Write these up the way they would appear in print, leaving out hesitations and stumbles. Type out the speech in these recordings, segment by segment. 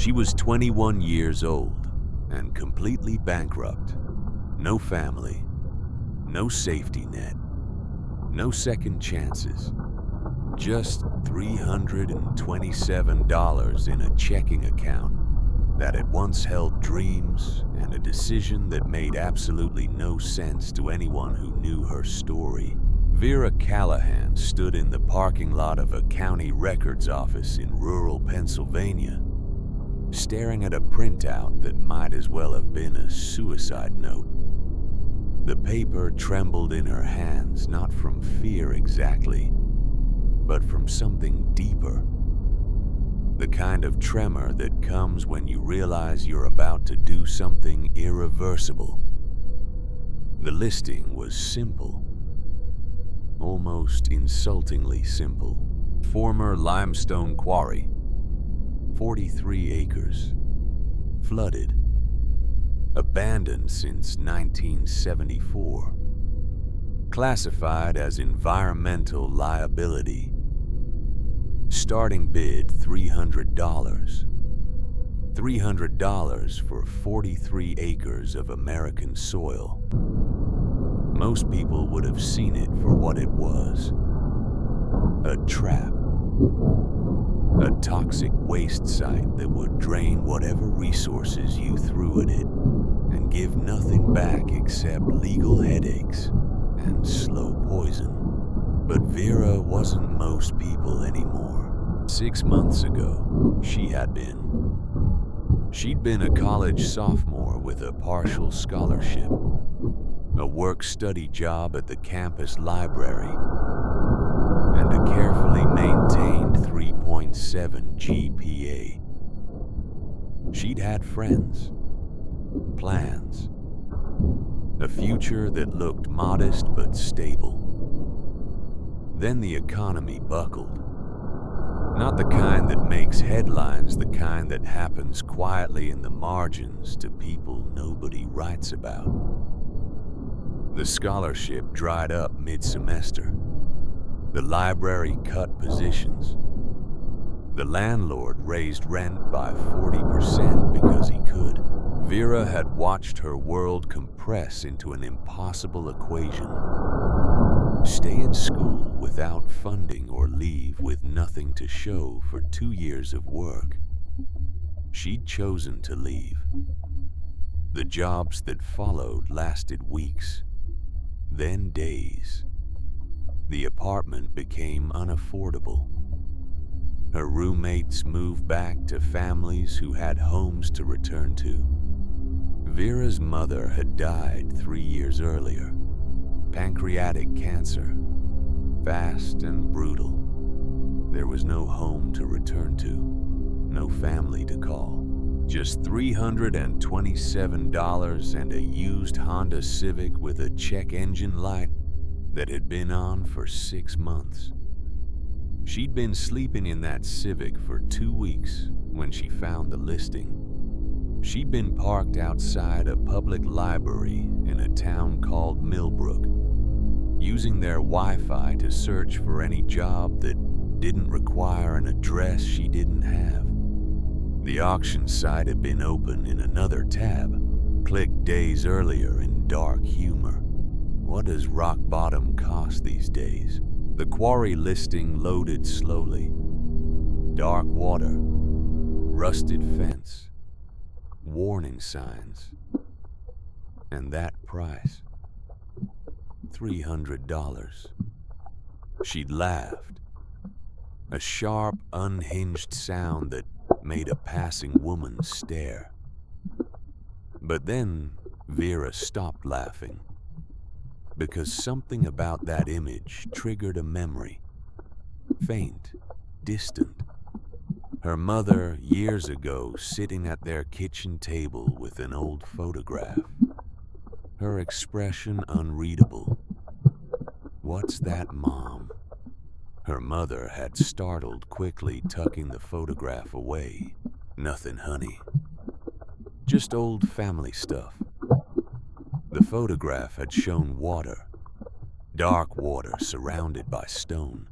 She was 21 years old and completely bankrupt. No family, no safety net, no second chances. Just $327 in a checking account that had once held dreams and a decision that made absolutely no sense to anyone who knew her story. Vera Callahan stood in the parking lot of a county records office in rural Pennsylvania, staring at a printout that might as well have been a suicide note. The paper trembled in her hands, not from fear exactly, but from something deeper. The kind of tremor that comes when you realize you're about to do something irreversible. The listing was simple. Almost insultingly simple. Former limestone quarry. 43 acres. Flooded. Abandoned since 1974. Classified as environmental liability. Starting bid $300. $300 for 43 acres of American soil. Most people would have seen it for what it was. A trap. A toxic waste site that would drain whatever resources you threw at it and give nothing back except legal headaches and slow poison. But Vera wasn't most people anymore. 6 months ago, she'd been a college sophomore with a partial scholarship, a work-study job at the campus library, and a carefully maintained 3.7 GPA. She'd had friends, plans, a future that looked modest but stable. Then the economy buckled. Not the kind that makes headlines, the kind that happens quietly in the margins to people nobody writes about. The scholarship dried up mid-semester. The library cut positions. The landlord raised rent by 40% because he could. Vera had watched her world compress into an impossible equation. Stay in school without funding or leave with nothing to show for 2 years of work. She'd chosen to leave. The jobs that followed lasted weeks, then days. The apartment became unaffordable. Her roommates moved back to families who had homes to return to. Vera's mother had died 3 years earlier. Pancreatic cancer. Fast and brutal. There was no home to return to. No family to call. Just $327 and a used Honda Civic with a check engine light that had been on for 6 months. She'd been sleeping in that Civic for 2 weeks when she found the listing. She'd been parked outside a public library in a town called Millbrook, using their Wi-Fi to search for any job that didn't require an address she didn't have. The auction site had been open in another tab, clicked days earlier in dark humor. What does rock bottom cost these days? The Quarry listing loaded slowly. Dark water, rusted fence, warning signs, and that price, $300. She'd laughed, a sharp, unhinged sound that made a passing woman stare. But then Vera stopped laughing, because something about that image triggered a memory, faint, distant. Her mother, years ago, sitting at their kitchen table with an old photograph. Her expression unreadable. What's that, Mom? Her mother had startled, quickly tucking the photograph away. Nothing, honey. Just old family stuff. The photograph had shown water. Dark water surrounded by stone.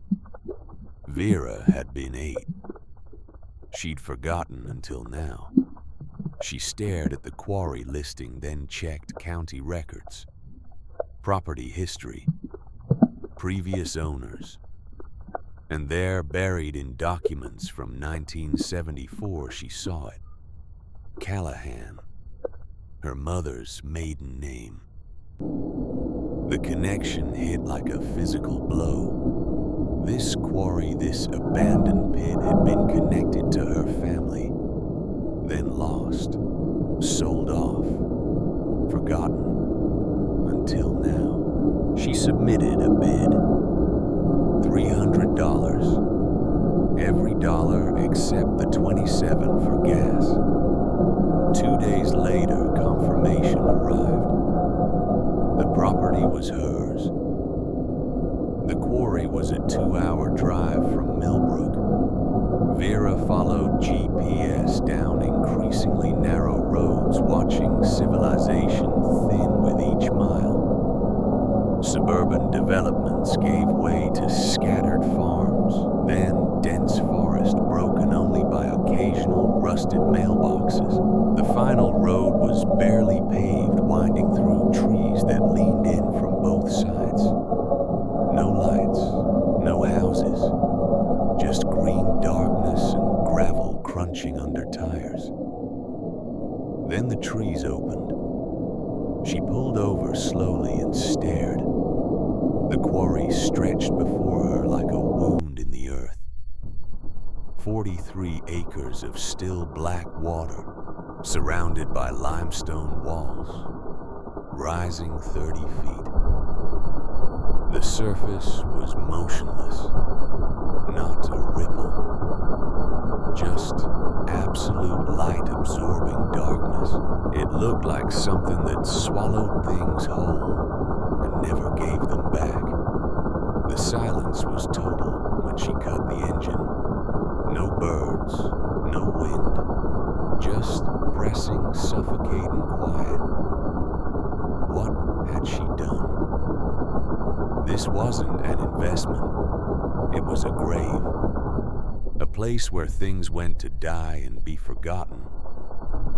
Vera had been 8. She'd forgotten until now. She stared at the quarry listing, then checked county records, property history, previous owners. And there, buried in documents from 1974, she saw it. Callahan, her mother's maiden name. The connection hit like a physical blow. This quarry, this abandoned pit, had been connected to her family, then lost, sold off, forgotten, until now. She submitted a bid. $300. Every dollar except the $27 for gas. 2 days later, confirmation arrived. The property was hers. The quarry was a 2-hour drive from Millbrook. Vera followed GPS down increasingly narrow roads, watching civilization thin with each mile. Suburban developments gave way to scattered farms, then dense forest broken only by occasional rusted mailboxes. The final road was barely paved, winding through trees that leaned in from both sides. No lights, no houses, just green darkness and gravel crunching under tires. Then the trees opened. She pulled over slowly and stared. The quarry stretched before her like a wound in the earth. 43 acres of still black water, surrounded by limestone walls, rising 30 feet. The surface was motionless, not a ripple, just absolute light-absorbing darkness. It looked like something that swallowed things whole and never gave them back. The silence was total when she cut the engine. No birds, no wind, just pressing, suffocating quiet. What had she done? This wasn't an investment. It was a grave. A place where things went to die and be forgotten.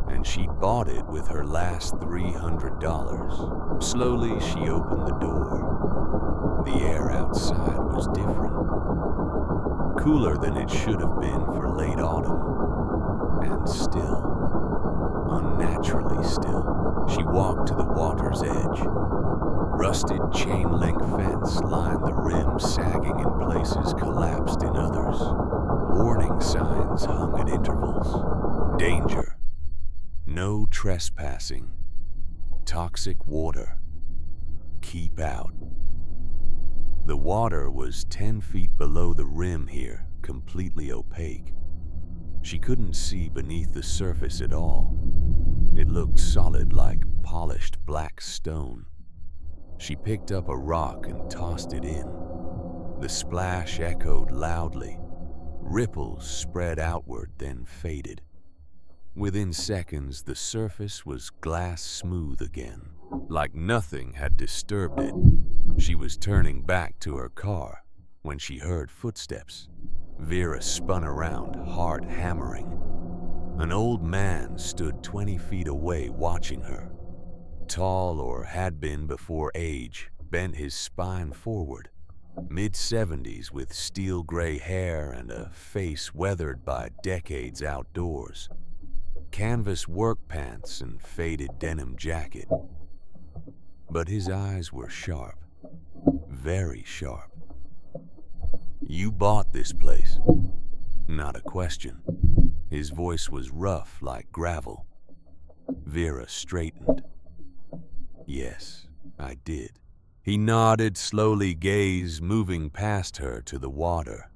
And she'd bought it with her last $300. Slowly, she opened the door. The air outside was different. Cooler than it should have been for late autumn. And still, unnaturally still. She walked to the water's edge. Rusted chain-link fence lined the rim, sagging in places, collapsed in others. Warning signs hung at intervals. Danger. No trespassing. Toxic water. Keep out. The water was 10 feet below the rim here, completely opaque. She couldn't see beneath the surface at all. It looked solid like polished black stone. She picked up a rock and tossed it in. The splash echoed loudly. Ripples spread outward, then faded. Within seconds, the surface was glass smooth again, like nothing had disturbed it. She was turning back to her car when she heard footsteps. Vera spun around, heart hammering. An old man stood 20 feet away watching her. Tall, or had been before age, bent his spine forward. Mid-70s with steel gray hair and a face weathered by decades outdoors. Canvas work pants and faded denim jacket. But his eyes were sharp, very sharp. You bought this place? Not a question. His voice was rough like gravel. Vera straightened. Yes, I did. He nodded, slowly, gaze moving past her to the water.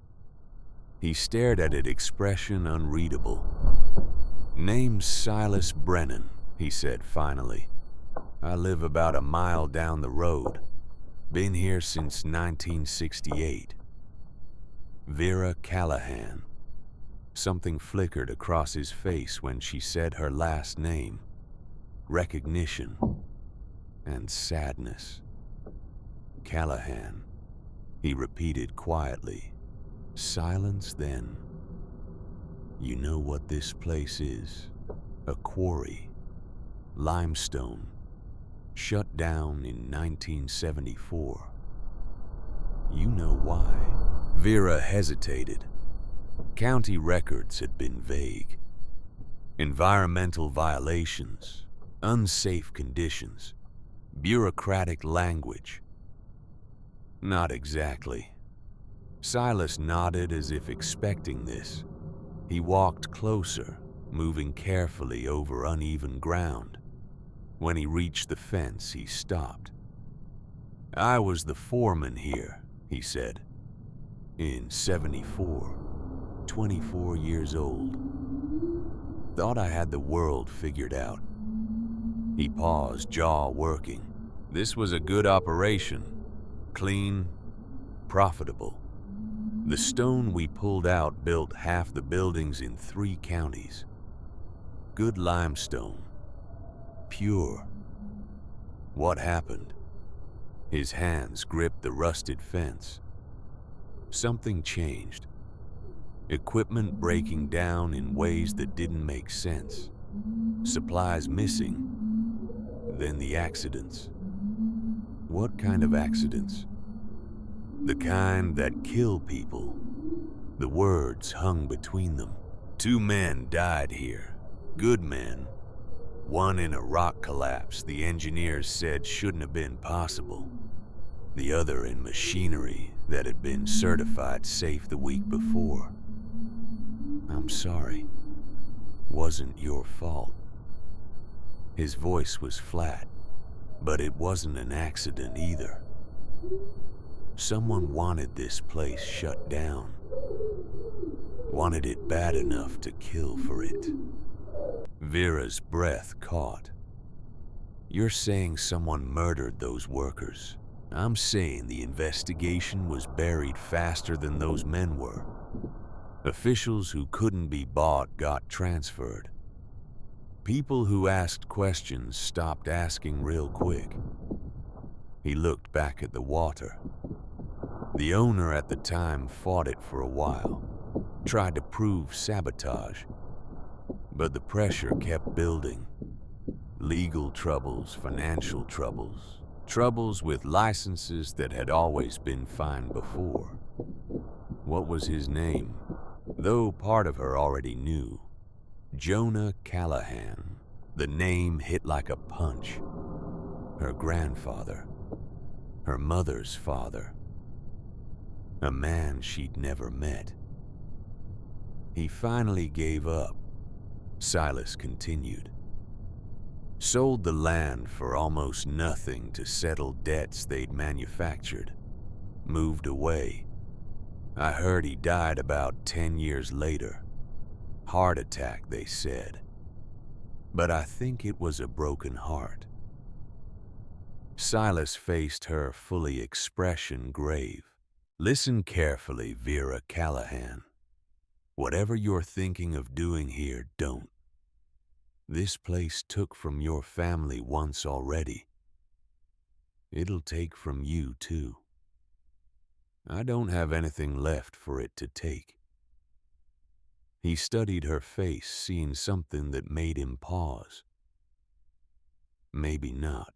He stared at it, expression unreadable. Name's Silas Brennan, he said finally. I live about a mile down the road. Been here since 1968. Vera Callahan. Something flickered across his face when she said her last name. Recognition and sadness. Callahan, he repeated quietly. Silence then. You know what this place is? A quarry. Limestone. Shut down in 1974. You know why? Vera hesitated. County records had been vague. Environmental violations, unsafe conditions, bureaucratic language. Not exactly. Silas nodded as if expecting this. He walked closer, moving carefully over uneven ground. When he reached the fence, he stopped. I was the foreman here, he said. In '74, 24 years old. Thought I had the world figured out. He paused, jaw working. This was a good operation. Clean, profitable. The stone we pulled out built half the buildings in 3 counties. Good limestone. Pure. What happened? His hands gripped the rusted fence. Something changed. Equipment breaking down in ways that didn't make sense. Supplies missing. Then the accidents. What kind of accidents? The kind that kill people. The words hung between them. 2 men died here. Good men. One in a rock collapse the engineers said shouldn't have been possible. The other in machinery that had been certified safe the week before. I'm sorry. Wasn't your fault. His voice was flat, but it wasn't an accident either. Someone wanted this place shut down. Wanted it bad enough to kill for it. Vera's breath caught. You're saying someone murdered those workers. I'm saying the investigation was buried faster than those men were. Officials who couldn't be bought got transferred. People who asked questions stopped asking real quick. He looked back at the water. The owner at the time fought it for a while, tried to prove sabotage, but the pressure kept building. Legal troubles, financial troubles, troubles with licenses that had always been fine before. What was his name? Though part of her already knew. Jonah Callahan. The name hit like a punch. Her grandfather. Her mother's father. A man she'd never met. He finally gave up. Silas continued. Sold the land for almost nothing to settle debts they'd manufactured. Moved away. I heard he died about 10 years later. Heart attack, they said. But I think it was a broken heart. Silas faced her, fully expression grave. Listen carefully, Vera Callahan. Whatever you're thinking of doing here, don't. This place took from your family once already. It'll take from you too. I don't have anything left for it to take. He studied her face, seeing something that made him pause. Maybe not,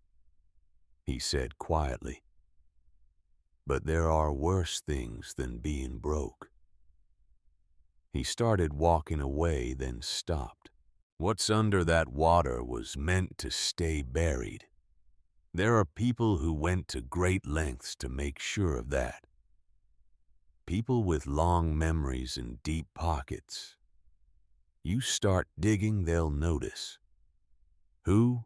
he said quietly. But there are worse things than being broke. He started walking away, then stopped. What's under that water was meant to stay buried. There are people who went to great lengths to make sure of that. People with long memories and deep pockets. You start digging, they'll notice. Who?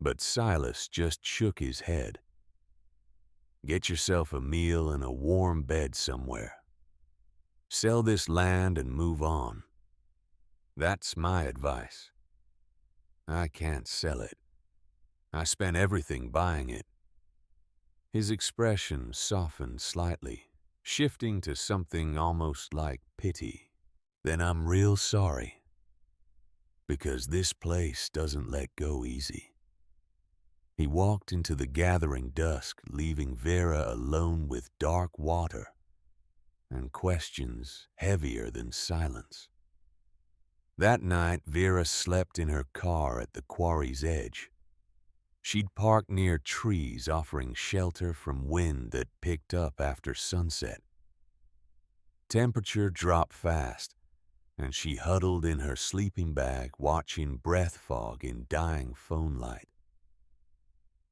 But Silas just shook his head. Get yourself a meal and a warm bed somewhere. Sell this land and move on. That's my advice. I can't sell it. I spent everything buying it. His expression softened slightly, shifting to something almost like pity. Then I'm real sorry. Because this place doesn't let go easy. He walked into the gathering dusk, leaving Vera alone with dark water and questions heavier than silence. That night, Vera slept in her car at the quarry's edge. She'd parked near trees, offering shelter from wind that picked up after sunset. Temperature dropped fast, and she huddled in her sleeping bag, watching breath fog in dying phone light.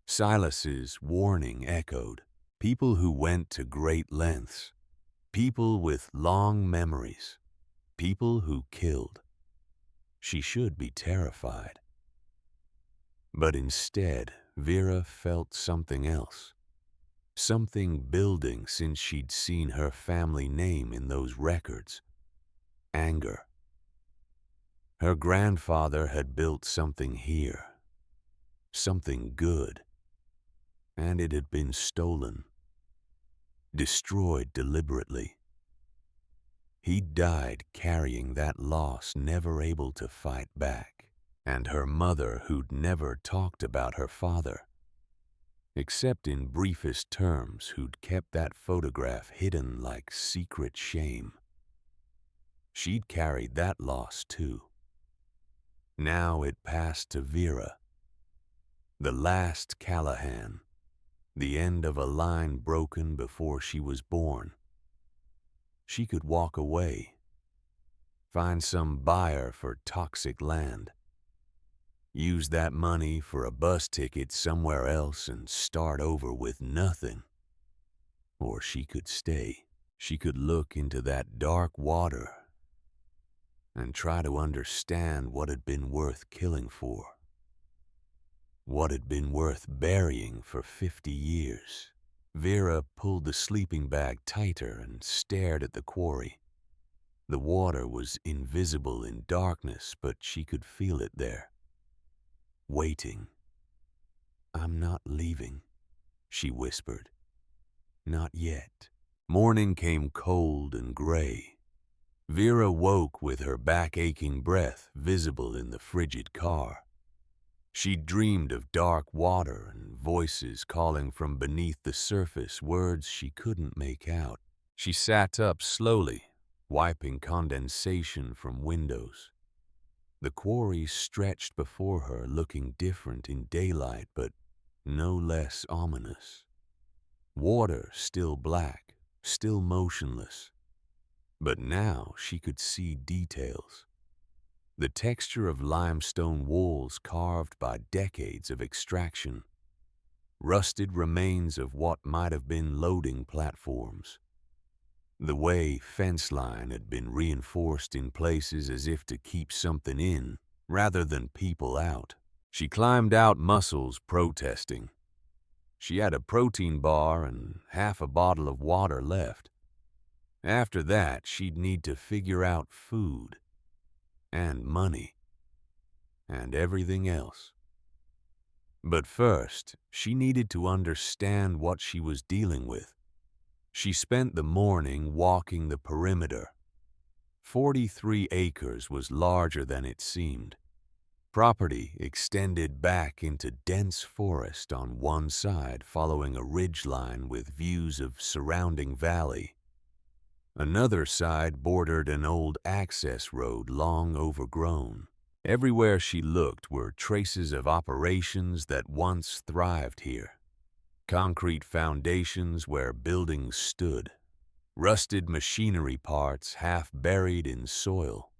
Silas's warning echoed. People who went to great lengths. People with long memories. People who killed. She should be terrified. But instead, Vera felt something else. Something building since she'd seen her family name in those records. Anger. Her grandfather had built something here. Something good. And it had been stolen. Destroyed deliberately. He died carrying that loss, never able to fight back. And her mother, who'd never talked about her father, except in briefest terms, who'd kept that photograph hidden like secret shame. She'd carried that loss too. Now it passed to Vera. The last Callahan. The end of a line broken before she was born. She could walk away. Find some buyer for toxic land. Use that money for a bus ticket somewhere else and start over with nothing. Or she could stay. She could look into that dark water and try to understand what had been worth killing for. What had been worth burying for 50 years. Vera pulled the sleeping bag tighter and stared at the quarry. The water was invisible in darkness, but she could feel it there. Waiting. "I'm not leaving," she whispered. "Not yet." Morning came cold and gray. Vera woke with her back-aching breath visible in the frigid car. She dreamed of dark water and voices calling from beneath the surface, words she couldn't make out. She sat up slowly, wiping condensation from windows. The quarry stretched before her, looking different in daylight, but no less ominous. Water still black, still motionless. But now she could see details. The texture of limestone walls carved by decades of extraction. Rusted remains of what might have been loading platforms. The way fence line had been reinforced in places as if to keep something in, rather than people out. She climbed out, muscles protesting. She had a protein bar and half a bottle of water left. After that, she'd need to figure out food, and money, and everything else. But first, she needed to understand what she was dealing with. She spent the morning walking the perimeter. 43 acres was larger than it seemed. Property extended back into dense forest on one side, following a ridgeline with views of surrounding valley. Another side bordered an old access road long overgrown. Everywhere she looked were traces of operations that once thrived here. Concrete foundations where buildings stood. Rusted machinery parts half buried in soil.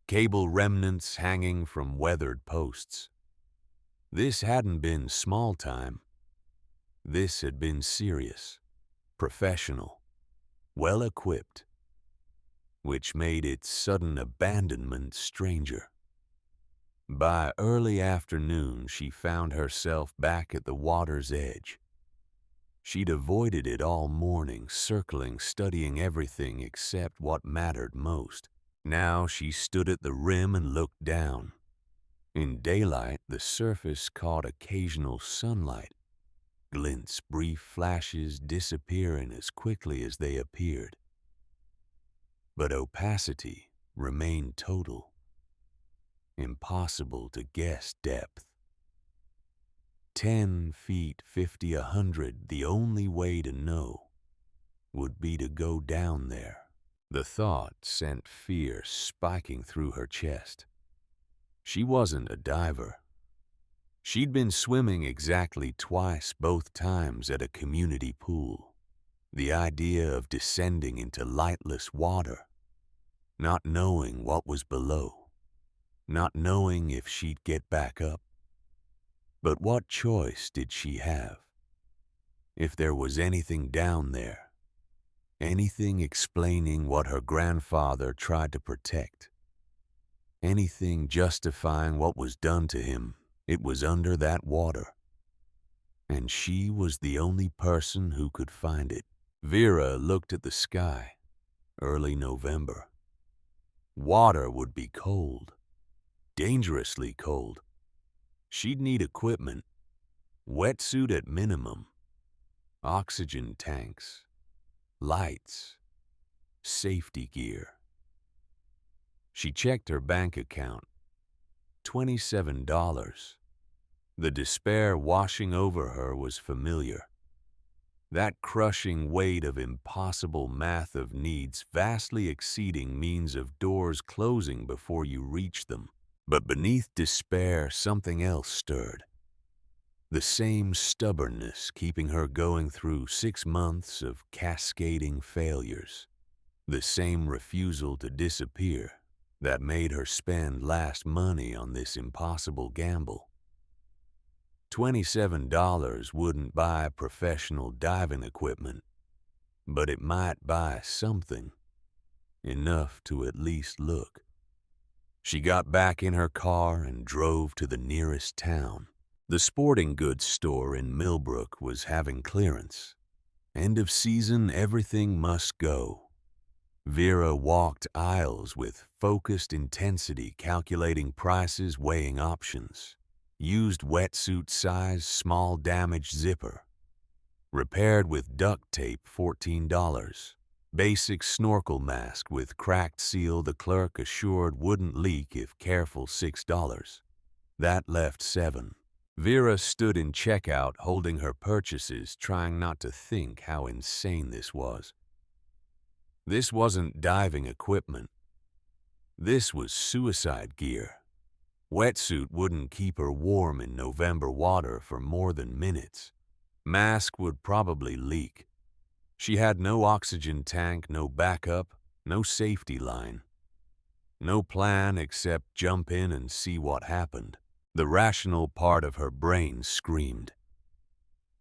Cable remnants hanging from weathered posts. This hadn't been small time. This had been serious, professional, well-equipped, which made its sudden abandonment stranger. By early afternoon, she found herself back at the water's edge. She'd avoided it all morning, circling, studying everything except what mattered most. Now she stood at the rim and looked down. In daylight, the surface caught occasional sunlight. Glints, brief flashes disappearing as quickly as they appeared. But opacity remained total. Impossible to guess depth. 10 feet, 50, 100, the only way to know would be to go down there. The thought sent fear spiking through her chest. She wasn't a diver. She'd been swimming exactly twice, both times at a community pool. The idea of descending into lightless water, not knowing what was below, not knowing if she'd get back up. But what choice did she have? If there was anything down there, anything explaining what her grandfather tried to protect, anything justifying what was done to him, it was under that water. And she was the only person who could find it. Vera looked at the sky. Early November. Water would be cold. Dangerously cold. She'd need equipment. Wetsuit at minimum. Oxygen tanks. Lights. Safety gear. She checked her bank account. $27. The despair washing over her was familiar. That crushing weight of impossible math of needs vastly exceeding means of doors closing before you reach them. But beneath despair, something else stirred. The same stubbornness keeping her going through 6 months of cascading failures. The same refusal to disappear that made her spend last money on this impossible gamble. $27 wouldn't buy professional diving equipment, but it might buy something, enough to at least look. She got back in her car and drove to the nearest town. The sporting goods store in Millbrook was having clearance. End of season, everything must go. Vera walked aisles with focused intensity, calculating prices, weighing options. Used wetsuit size, small damage zipper. Repaired with duct tape, $14. Basic snorkel mask with cracked seal the clerk assured wouldn't leak if careful, $6. That left $7. Vera stood in checkout holding her purchases, trying not to think how insane this was. This wasn't diving equipment. This was suicide gear. Wetsuit wouldn't keep her warm in November water for more than minutes. Mask would probably leak. She had no oxygen tank, no backup, no safety line. No plan except jump in and see what happened. The rational part of her brain screamed.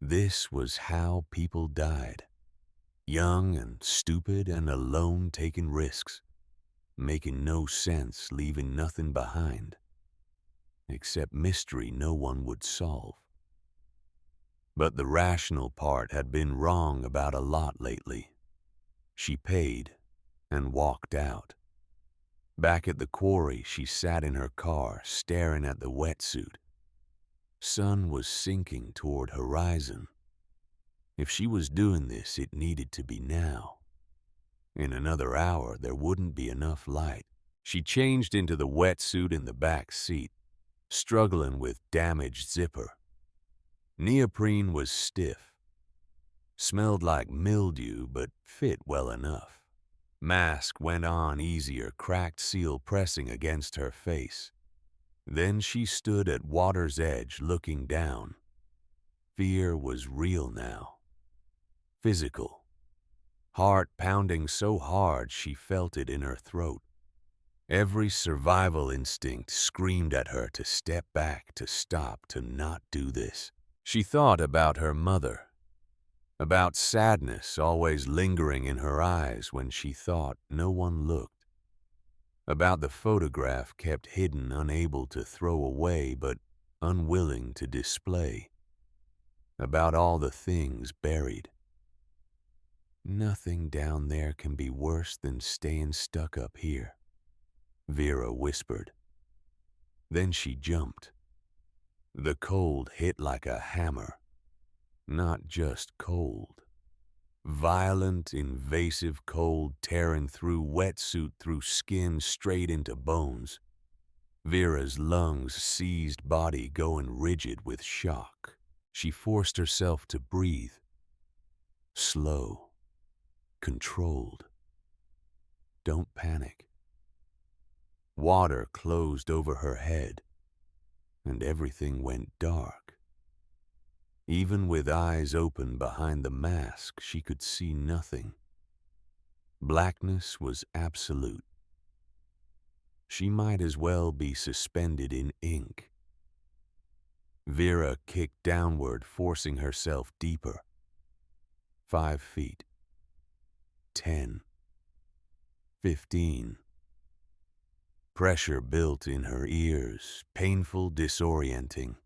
This was how people died. Young and stupid and alone, taking risks. Making no sense, leaving nothing behind. Except mystery no one would solve. But the rational part had been wrong about a lot lately. She paid and walked out. Back at the quarry, she sat in her car, staring at the wetsuit. Sun was sinking toward horizon. If she was doing this, it needed to be now. In another hour, there wouldn't be enough light. She changed into the wetsuit in the back seat, struggling with damaged zipper. Neoprene was stiff. Smelled like mildew, but fit well enough. Mask went on easier, cracked seal pressing against her face. Then she stood at water's edge looking down. Fear was real now. Physical. Heart pounding so hard she felt it in her throat. Every survival instinct screamed at her to step back, to stop, to not do this. She thought about her mother. About sadness always lingering in her eyes when she thought no one looked. About the photograph kept hidden, unable to throw away but unwilling to display. About all the things buried. Nothing down there can be worse than staying stuck up here, Vera whispered. Then she jumped. The cold hit like a hammer. Not just cold. Violent, invasive cold tearing through wetsuit, through skin, straight into bones. Vera's lungs seized, body going rigid with shock. She forced herself to breathe. Slow. Controlled. Don't panic. Water closed over her head, and everything went dark. Even with eyes open behind the mask, she could see nothing. Blackness was absolute. She might as well be suspended in ink. Vera kicked downward, forcing herself deeper. 5 feet. 10. 15. Pressure built in her ears, painful, disorienting.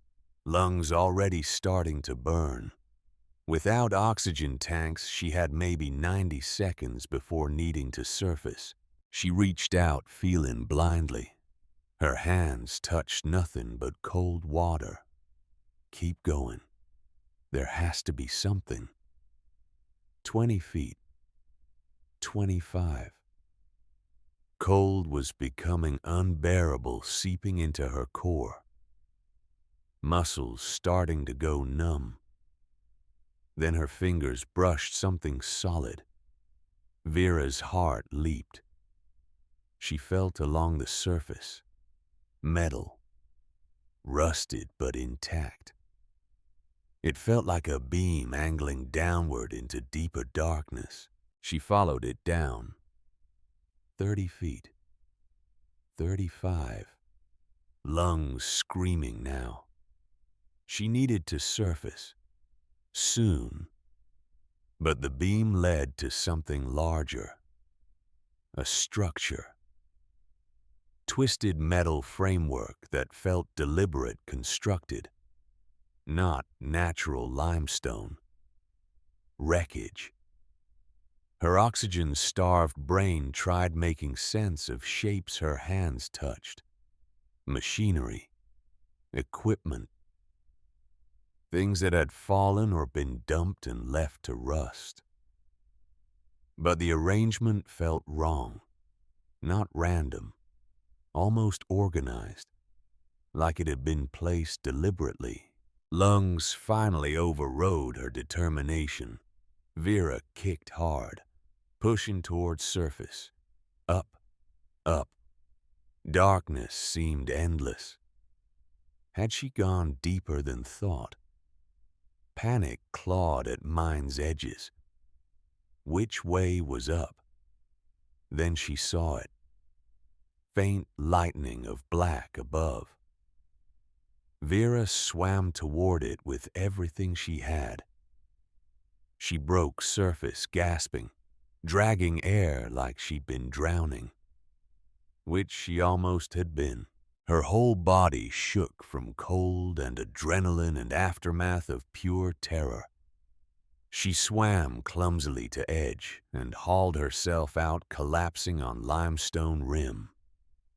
Lungs already starting to burn. Without oxygen tanks, she had maybe 90 seconds before needing to surface. She reached out, feeling blindly. Her hands touched nothing but cold water. Keep going. There has to be something. 20 feet. 25. Cold was becoming unbearable, seeping into her core. Muscles starting to go numb. Then her fingers brushed something solid. Vera's heart leaped. She felt along the surface. Metal. Rusted but intact. It felt like a beam angling downward into deeper darkness. She followed it down. 30 feet. 35. Lungs screaming now. She needed to surface. Soon. But the beam led to something larger. A structure. Twisted metal framework that felt deliberate, constructed. Not natural limestone. Wreckage. Her oxygen-starved brain tried making sense of shapes her hands touched. Machinery. Equipment. Things that had fallen or been dumped and left to rust. But the arrangement felt wrong. Not random. Almost organized. Like it had been placed deliberately. Lungs finally overrode her determination. Vera kicked hard, pushing towards surface. Up, up. Darkness seemed endless. Had she gone deeper than thought? Panic clawed at mind's edges. Which way was up? Then she saw it. Faint lightning of black above. Vera swam toward it with everything she had. She broke surface, gasping, dragging air like she'd been drowning. Which she almost had been. Her whole body shook from cold and adrenaline and aftermath of pure terror. She swam clumsily to edge and hauled herself out, collapsing on limestone rim.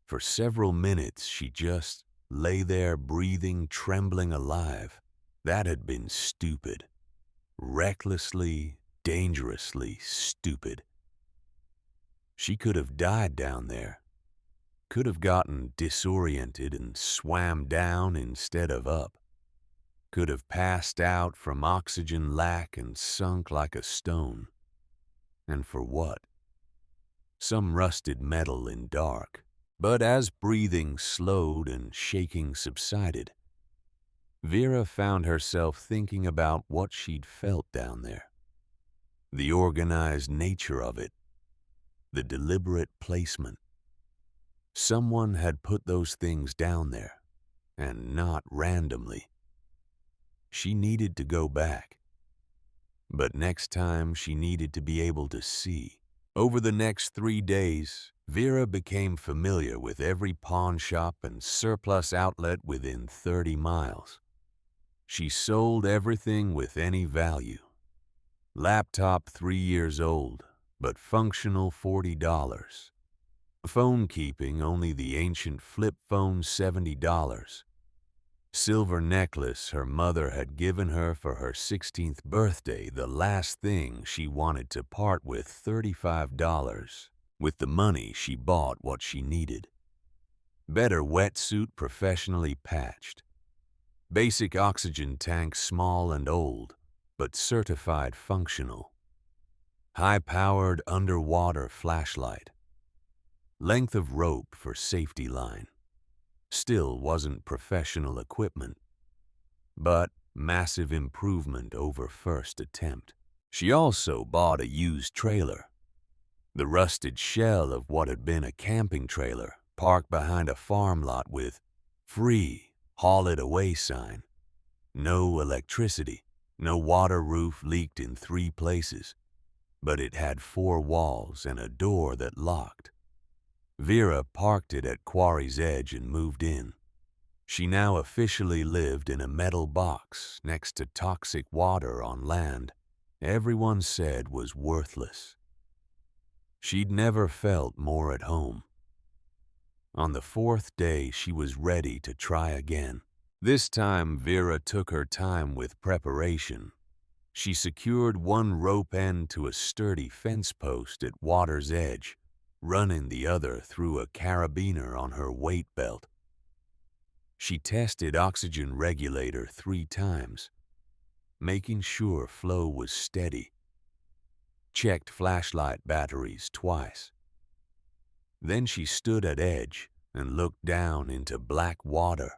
For several minutes she just lay there, breathing, trembling alive. That had been stupid. Recklessly, dangerously stupid. She could have died down there. Could have gotten disoriented and swam down instead of up. Could have passed out from oxygen lack and sunk like a stone. And for what? Some rusted metal in dark. But as breathing slowed and shaking subsided, Vera found herself thinking about what she'd felt down there. The organized nature of it. The deliberate placement. Someone had put those things down there, and not randomly. She needed to go back. But next time she needed to be able to see. Over the next 3 days, Vera became familiar with every pawn shop and surplus outlet within 30 miles. She sold everything with any value. Laptop 3 years old, but functional $40. Phone keeping only the ancient flip phone $70. Silver necklace her mother had given her for her 16th birthday, the last thing she wanted to part with, $35. With the money, she bought what she needed. Better wetsuit, professionally patched. Basic oxygen tank, small and old, but certified functional. High-powered underwater flashlight. Length of rope for safety line. Still wasn't professional equipment, but massive improvement over first attempt. She also bought a used trailer, the rusted shell of what had been a camping trailer, parked behind a farm lot with "Free, haul it away" sign. No electricity, no water, roof leaked in 3 places, but it had 4 walls and a door that locked. Vera parked it at Quarry's edge and moved in. She now officially lived in a metal box next to toxic water on land everyone said was worthless. She'd never felt more at home. On the 4th day, she was ready to try again. This time, Vera took her time with preparation. She secured one rope end to a sturdy fence post at water's edge, running the other through a carabiner on her weight belt. She tested oxygen regulator 3 times, making sure flow was steady. Checked flashlight batteries twice. Then she stood at edge and looked down into black water.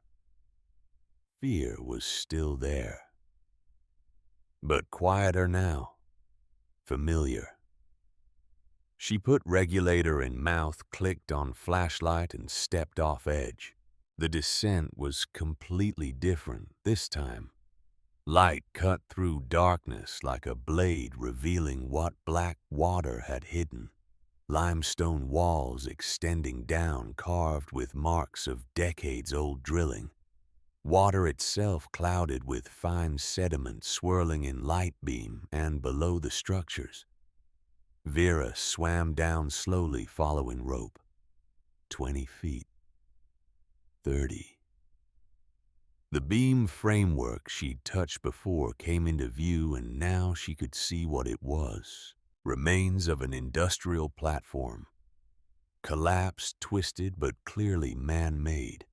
Fear was still there, but quieter now, familiar. She put regulator in mouth, clicked on flashlight, and stepped off edge. The descent was completely different this time. Light cut through darkness like a blade, revealing what black water had hidden. Limestone walls extending down, carved with marks of decades-old drilling. Water itself clouded with fine sediment swirling in light beam and below the structures. Vera swam down slowly, following rope. 20 feet. 30. The beam framework she'd touched before came into view, and now she could see what it was. Remains of an industrial platform. Collapsed, twisted, but clearly man-made.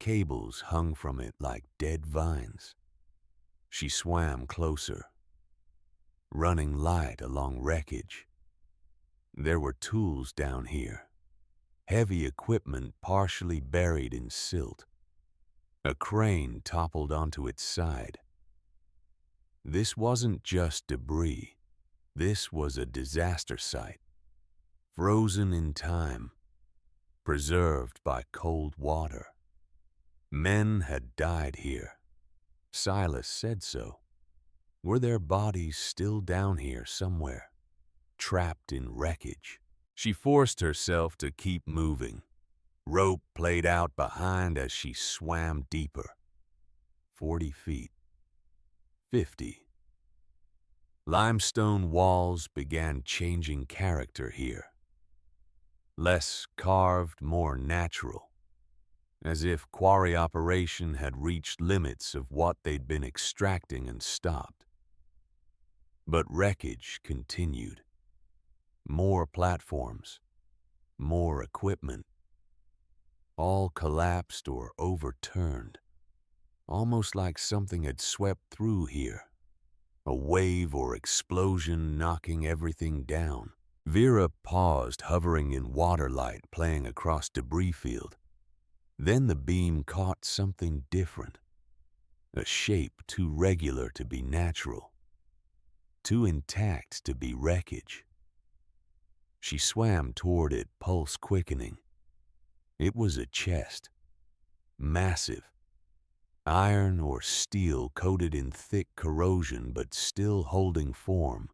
Cables hung from it like dead vines. She swam closer, running light along wreckage. There were tools down here. Heavy equipment partially buried in silt. A crane toppled onto its side. This wasn't just debris. This was a disaster site, frozen in time, preserved by cold water. Men had died here. Silas said so. Were their bodies still down here somewhere, trapped in wreckage? She forced herself to keep moving. Rope played out behind as she swam deeper. 40 feet. 50. Limestone walls began changing character here. Less carved, more natural, as if quarry operation had reached limits of what they'd been extracting and stopped. But wreckage continued. More platforms, more equipment, all collapsed or overturned, almost like something had swept through here. A wave or explosion knocking everything down. Vera paused, hovering in waterlight, playing across debris field. Then the beam caught something different. A shape too regular to be natural. Too intact to be wreckage. She swam toward it, pulse quickening. It was a chest. Massive. Iron or steel coated in thick corrosion but still holding form.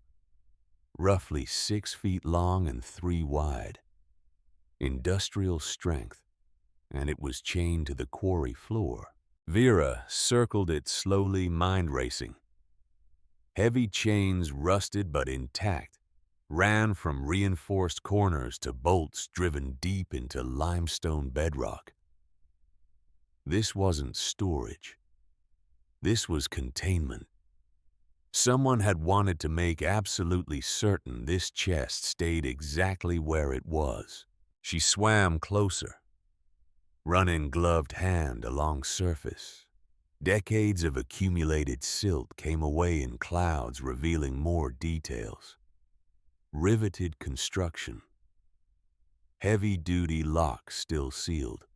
Roughly 6 feet long and 3 wide. Industrial strength, and it was chained to the quarry floor. Vera circled it slowly, mind racing. Heavy chains, rusted but intact, ran from reinforced corners to bolts driven deep into limestone bedrock. This wasn't storage. This was containment. Someone had wanted to make absolutely certain this chest stayed exactly where it was. She swam closer, running gloved hand along surface. Decades of accumulated silt came away in clouds, revealing more details. Riveted construction. heavy-duty lock still sealed,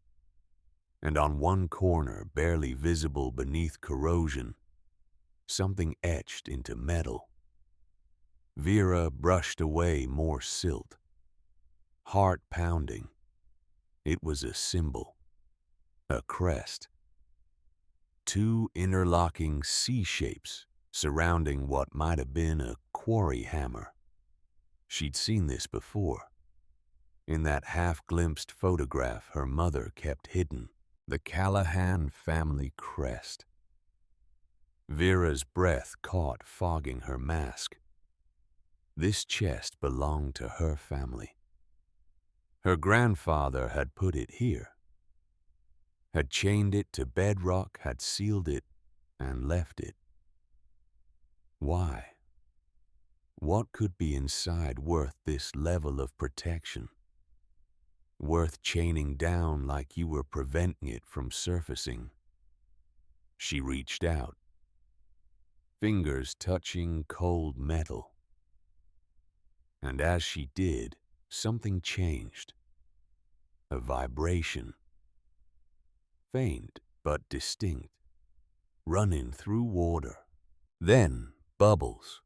and on one corner, barely visible beneath corrosion, something etched into metal. Vera brushed away more silt. Heart pounding. It was a symbol, a crest. Two interlocking C-shapes surrounding what might have been a quarry hammer. She'd seen this before, in that half-glimpsed photograph her mother kept hidden, the Callahan family crest. Vera's breath caught, fogging her mask. This chest belonged to her family. Her grandfather had put it here, had chained it to bedrock, had sealed it, and left it. Why? What could be inside worth this level of protection? Worth chaining down like you were preventing it from surfacing? She reached out, fingers touching cold metal. And as she did, something changed. A vibration. Faint but distinct, running through water. Then bubbles.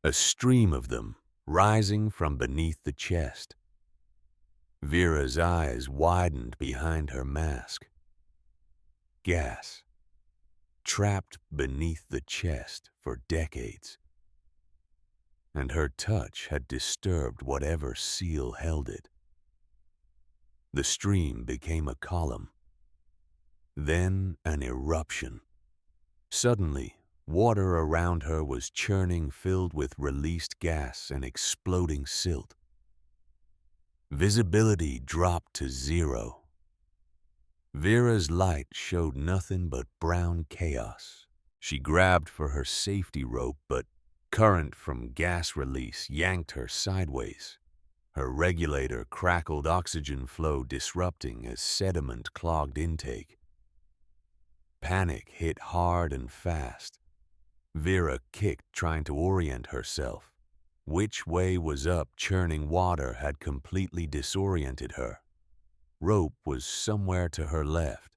A stream of them rising from beneath the chest. Vera's eyes widened behind her mask. Gas. Trapped beneath the chest for decades. And her touch had disturbed whatever seal held it. The stream became a column. Then an eruption. Suddenly, water around her was churning, filled with released gas and exploding silt. Visibility dropped to zero. Vera's light showed nothing but brown chaos. She grabbed for her safety rope, but current from gas release yanked her sideways. Her regulator crackled, oxygen flow disrupting as sediment clogged intake. Panic hit hard and fast. Vera kicked, trying to orient herself. Which way was up? Churning water had completely disoriented her. Rope was somewhere to her left,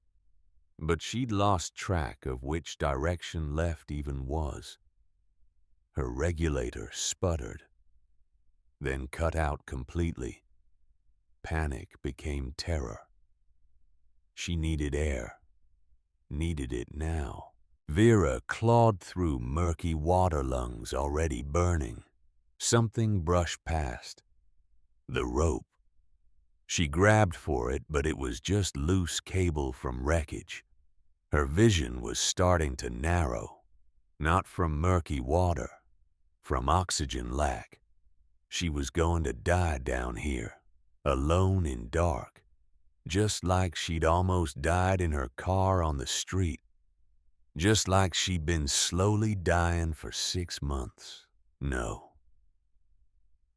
but she'd lost track of which direction left even was. Her regulator sputtered, then cut out completely. Panic became terror. She needed air. Needed it now. Vera clawed through murky water lungs already burning. Something brushed past. The rope. She grabbed for it, but it was just loose cable from wreckage. Her vision was starting to narrow. Not from murky water, from oxygen lack. She was going to die down here, alone in dark, just like she'd almost died in her car on the street. Just like she'd been slowly dying for 6 months. No.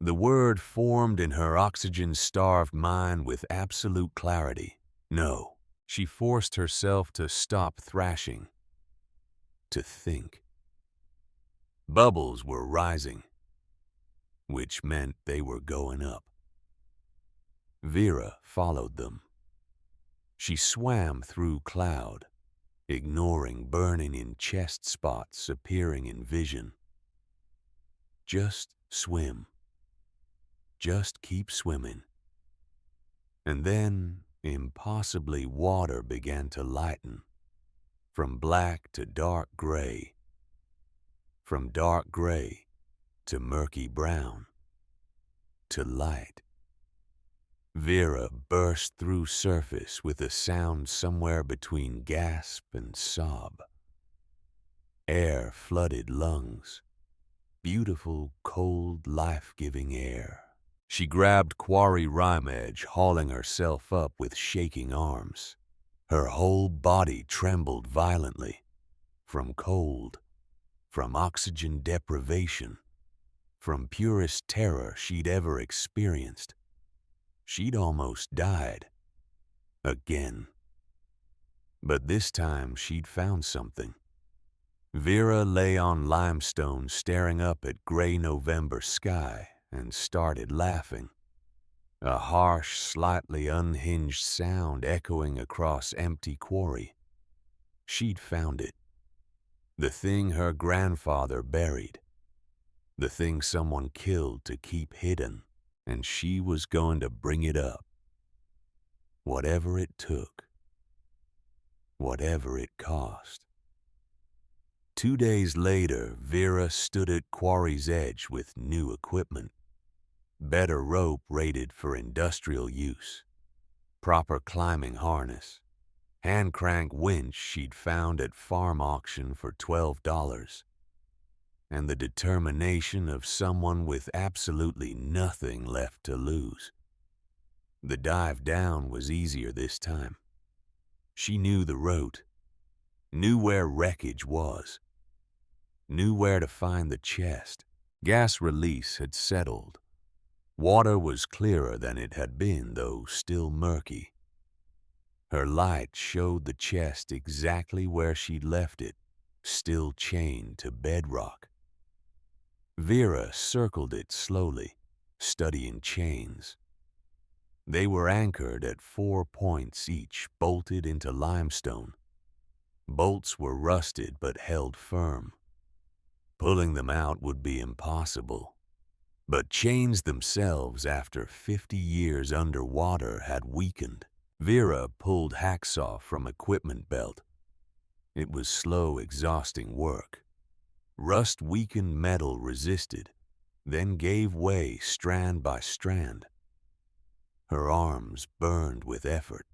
The word formed in her oxygen-starved mind with absolute clarity. No. She forced herself to stop thrashing. To think. Bubbles were rising, which meant they were going up. Vera followed them. She swam through cloud, ignoring burning in chest spots appearing in vision. Just swim. Just keep swimming. And then, impossibly, water began to lighten, from black to dark gray, from dark gray to murky brown, to light. Vera burst through surface with a sound somewhere between gasp and sob. Air flooded lungs, beautiful, cold, life-giving air. She grabbed Quarry rime edge, hauling herself up with shaking arms. Her whole body trembled violently, from cold, from oxygen deprivation, from purest terror she'd ever experienced. She'd almost died. Again. But this time she'd found something. Vera lay on limestone, staring up at gray November sky, and started laughing. a harsh, slightly unhinged sound echoing across empty quarry. She'd found it. The thing her grandfather buried. The thing someone killed to keep hidden. And she was going to bring it up. Whatever it took. Whatever it cost. 2 days later, Vera stood at Quarry's edge with new equipment. Better rope rated for industrial use. Proper climbing harness. Hand crank winch she'd found at farm auction for $12. And the determination of someone with absolutely nothing left to lose. The dive down was easier this time. She knew the route. Knew where wreckage was. Knew where to find the chest. Gas release had settled. Water was clearer than it had been, though still murky. Her light showed the chest exactly where she'd left it, still chained to bedrock. Vera circled it slowly, studying chains. They were anchored at 4 points each, bolted into limestone. Bolts were rusted but held firm. Pulling them out would be impossible. But chains themselves, after 50 years underwater, had weakened. Vera pulled hacksaw from equipment belt. It was slow, exhausting work. Rust-weakened metal resisted, then gave way strand by strand. Her arms burned with effort.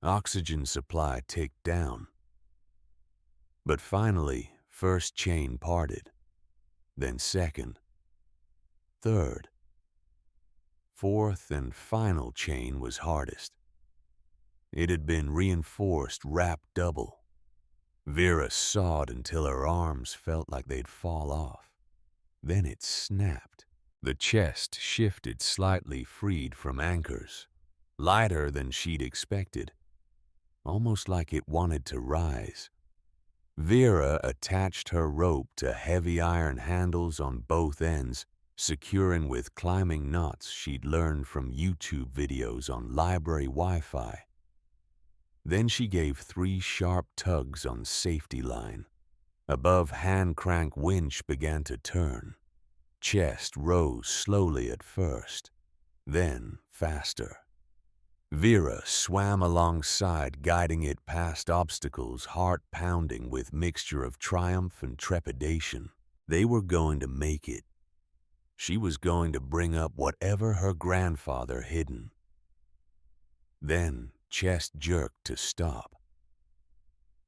Oxygen supply ticked down. But finally, first chain parted, then second, third. Fourth and final chain was hardest. It had been reinforced, wrapped double. Vera sawed until her arms felt like they'd fall off. Then it snapped. The chest shifted slightly, freed from anchors, lighter than she'd expected, almost like it wanted to rise. Vera attached her rope to heavy iron handles on both ends, securing with climbing knots she'd learned from YouTube videos on library Wi-Fi. Then she gave 3 sharp tugs on safety line. Above hand crank winch began to turn. Chest rose slowly at first, then faster. Vera swam alongside, guiding it past obstacles, heart pounding with mixture of triumph and trepidation. They were going to make it. She was going to bring up whatever her grandfather hidden. Then chest jerked to stop.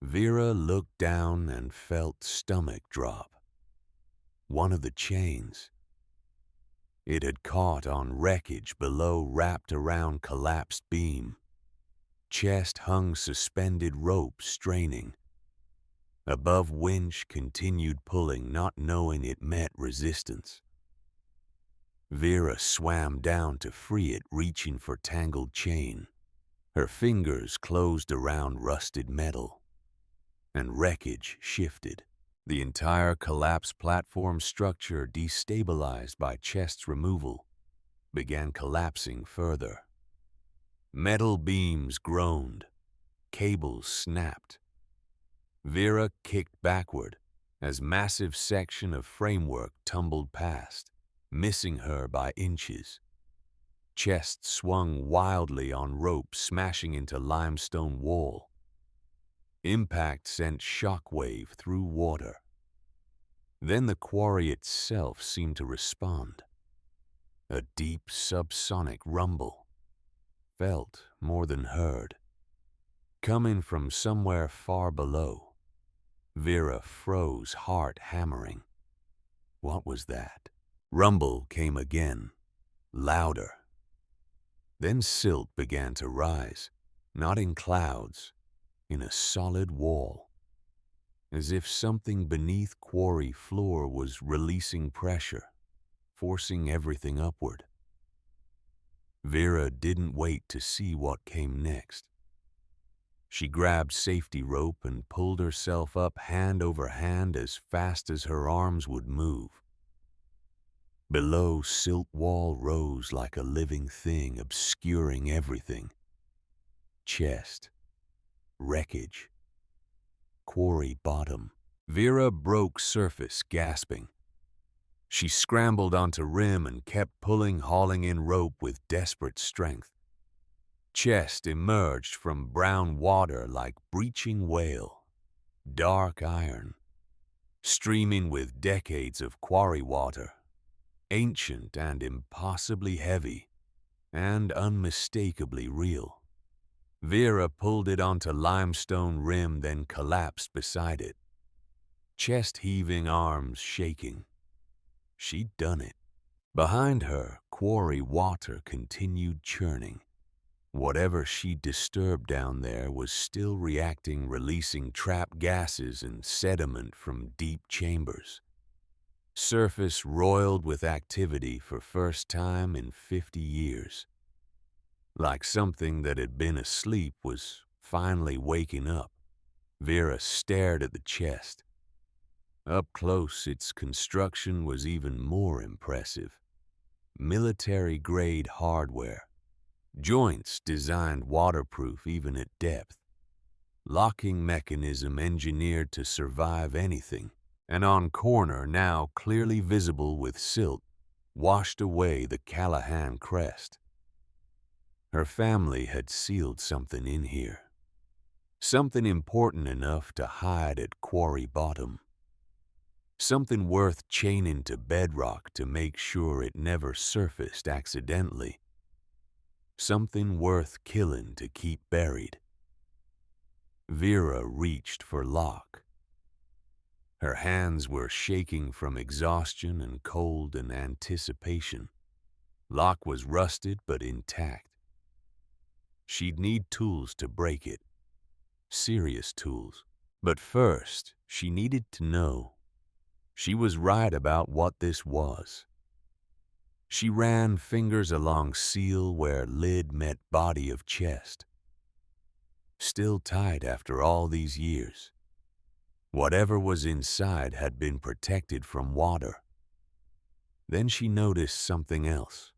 Vera looked down and felt stomach drop. One of the chains. It had caught on wreckage below, wrapped around collapsed beam. Chest hung suspended rope, straining. Above winch continued pulling, not knowing it met resistance. Vera swam down to free it, reaching for tangled chain. Her fingers closed around rusted metal. And wreckage shifted. The entire collapsed platform structure, destabilized by chest's removal, began collapsing further. Metal beams groaned. Cables snapped. Vera kicked backward as massive section of framework tumbled past, missing her by inches. Chest swung wildly on rope, smashing into limestone wall. Impact sent shockwave through water. Then the quarry itself seemed to respond. A deep subsonic rumble, felt more than heard, coming from somewhere far below. Vera froze, heart hammering. What was that? Rumble came again, louder. Then silt began to rise, not in clouds, in a solid wall, as if something beneath quarry floor was releasing pressure, forcing everything upward. Vera didn't wait to see what came next. She grabbed safety rope and pulled herself up hand over hand as fast as her arms would move. Below, silt wall rose like a living thing, obscuring everything. Chest, wreckage, quarry bottom. Vera broke surface, gasping. She scrambled onto rim and kept pulling, hauling in rope with desperate strength. Chest emerged from brown water like breaching whale, dark iron, streaming with decades of quarry water, ancient and impossibly heavy, and unmistakably real. Vera pulled it onto limestone rim, then collapsed beside it, chest heaving, arms shaking. She'd done it. Behind her, quarry water continued churning. Whatever she disturbed down there was still reacting, releasing trapped gases and sediment from deep chambers. Surface roiled with activity for first time in 50 years. Like something that had been asleep was finally waking up. Vera stared at the chest. Up close, its construction was even more impressive. Military-grade hardware. Joints designed waterproof even at depth. Locking mechanism engineered to survive anything. And on corner, now clearly visible with silt, washed away the Callahan crest. Her family had sealed something in here. Something important enough to hide at quarry bottom. Something worth chaining to bedrock to make sure it never surfaced accidentally. Something worth killing to keep buried. Vera reached for lock. Her hands were shaking from exhaustion and cold and anticipation. Lock was rusted but intact. She'd need tools to break it. Serious tools. But first, she needed to know. She was right about what this was. She ran fingers along seal where lid met body of chest. Still tight after all these years. Whatever was inside had been protected from water. Then she noticed something else.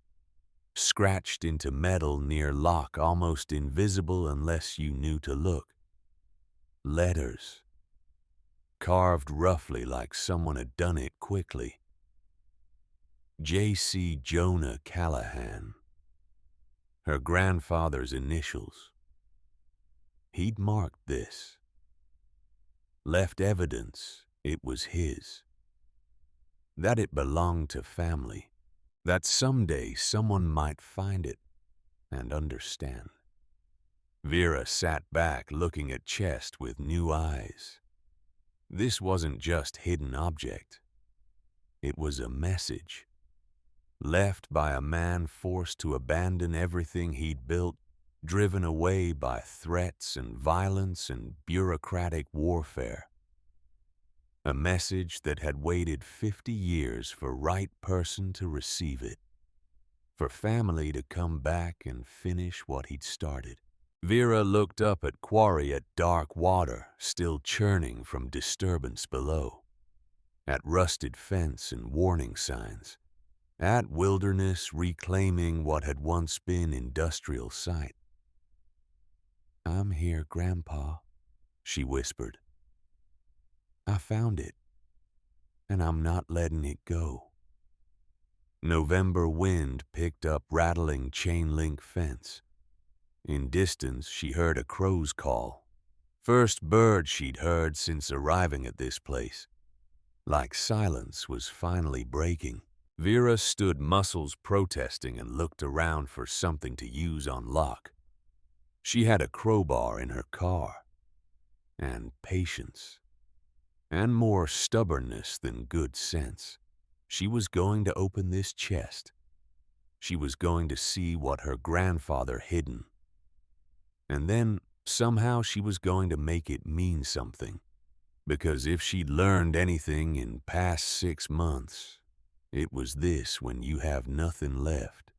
Scratched into metal near lock, almost invisible unless you knew to look. Letters. Carved roughly like someone had done it quickly. J.C. Jonah Callahan. Her grandfather's initials. He'd marked this. Left evidence it was his. That it belonged to family. That someday someone might find it and understand. Vera sat back, looking at chest with new eyes. This wasn't just hidden object. It was a message. Left by a man forced to abandon everything he'd built, driven away by threats and violence and bureaucratic warfare. A message that had waited 50 years for right person to receive it. For family to come back and finish what he'd started. Vera looked up at Quarry, at dark water still churning from disturbance below. At rusted fence and warning signs. At wilderness reclaiming what had once been industrial site. "I'm here, Grandpa," she whispered. "I found it, and I'm not letting it go." November wind picked up rattling chain-link fence. In distance, she heard a crow's call. First bird she'd heard since arriving at this place. Like silence was finally breaking. Vera stood, muscles protesting, and looked around for something to use on lock. She had a crowbar in her car. And patience. And more stubbornness than good sense. She was going to open this chest. She was going to see what her grandfather hidden. And then, somehow, she was going to make it mean something. Because if she'd learned anything in past 6 months, it was this: when you have nothing left,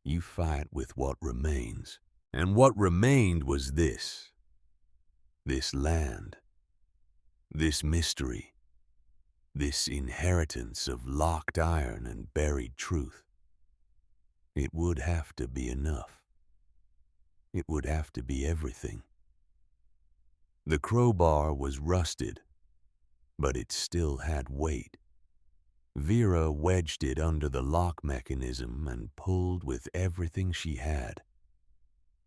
you fight with what remains. And what remained was this. This land. This mystery. this inheritance of locked iron and buried truth. It would have to be enough. It would have to be everything. The crowbar was rusted, but it still had weight. Vera wedged it under the lock mechanism and pulled with everything she had.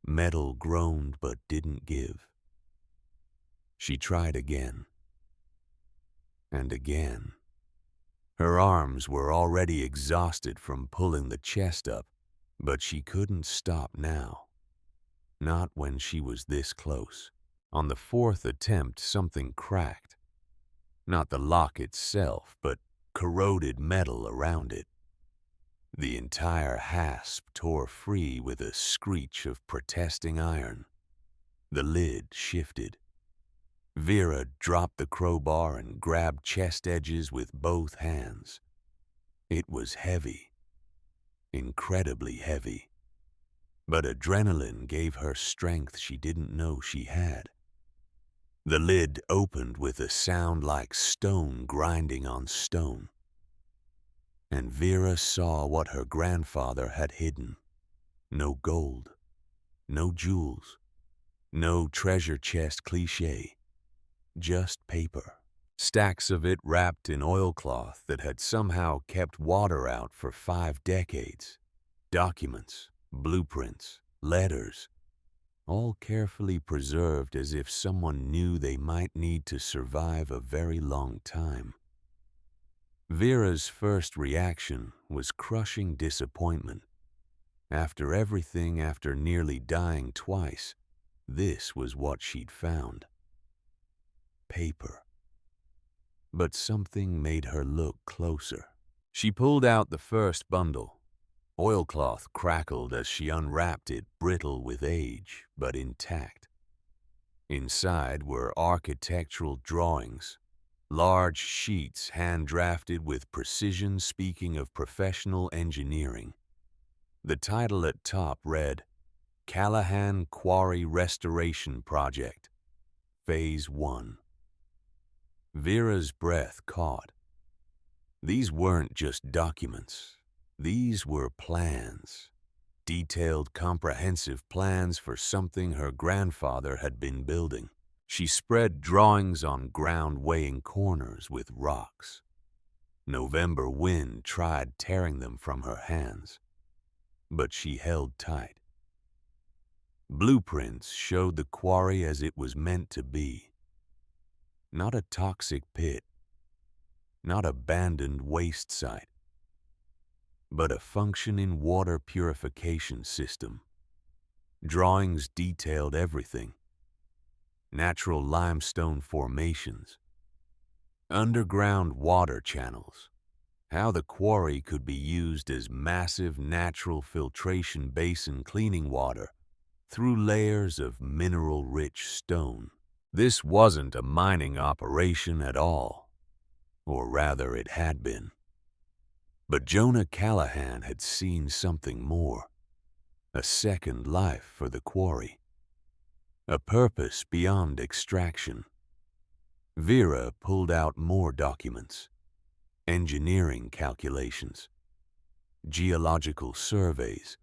Metal groaned but didn't give. She tried again. And again. Her arms were already exhausted from pulling the chest up, but she couldn't stop now. Not when she was this close. On the fourth attempt, something cracked. Not the lock itself, but corroded metal around it. The entire hasp tore free with a screech of protesting iron. The lid shifted. Vera dropped the crowbar and grabbed chest edges with both hands. It was heavy. Incredibly heavy. But adrenaline gave her strength she didn't know she had. The lid opened with a sound like stone grinding on stone. And Vera saw what her grandfather had hidden. No gold, no jewels, no treasure chest cliché, just paper. Stacks of it wrapped in oilcloth that had somehow kept water out for 5 decades. Documents, blueprints, letters, all carefully preserved as if someone knew they might need to survive a very long time. Vera's first reaction was crushing disappointment. After everything, after nearly dying twice, this was what she'd found. Paper. But something made her look closer. She pulled out the first bundle. Oilcloth crackled as she unwrapped it, brittle with age, but intact. Inside were architectural drawings, large sheets hand-drafted with precision speaking of professional engineering. The title at top read, Callahan Quarry Restoration Project, Phase 1. Vera's breath caught. These weren't just documents. These were plans. Detailed, comprehensive plans for something her grandfather had been building. She spread drawings on ground weighing corners with rocks. November wind tried tearing them from her hands, but she held tight. Blueprints showed the quarry as it was meant to be. Not a toxic pit, not abandoned waste site, but a functioning water purification system. Drawings detailed everything. Natural limestone formations, underground water channels, how the quarry could be used as massive natural filtration basin cleaning water through layers of mineral-rich stone. This wasn't a mining operation at all, or rather it had been. But Jonah Callahan had seen something more, a second life for the quarry, a purpose beyond extraction. Vera pulled out more documents, engineering calculations, geological surveys,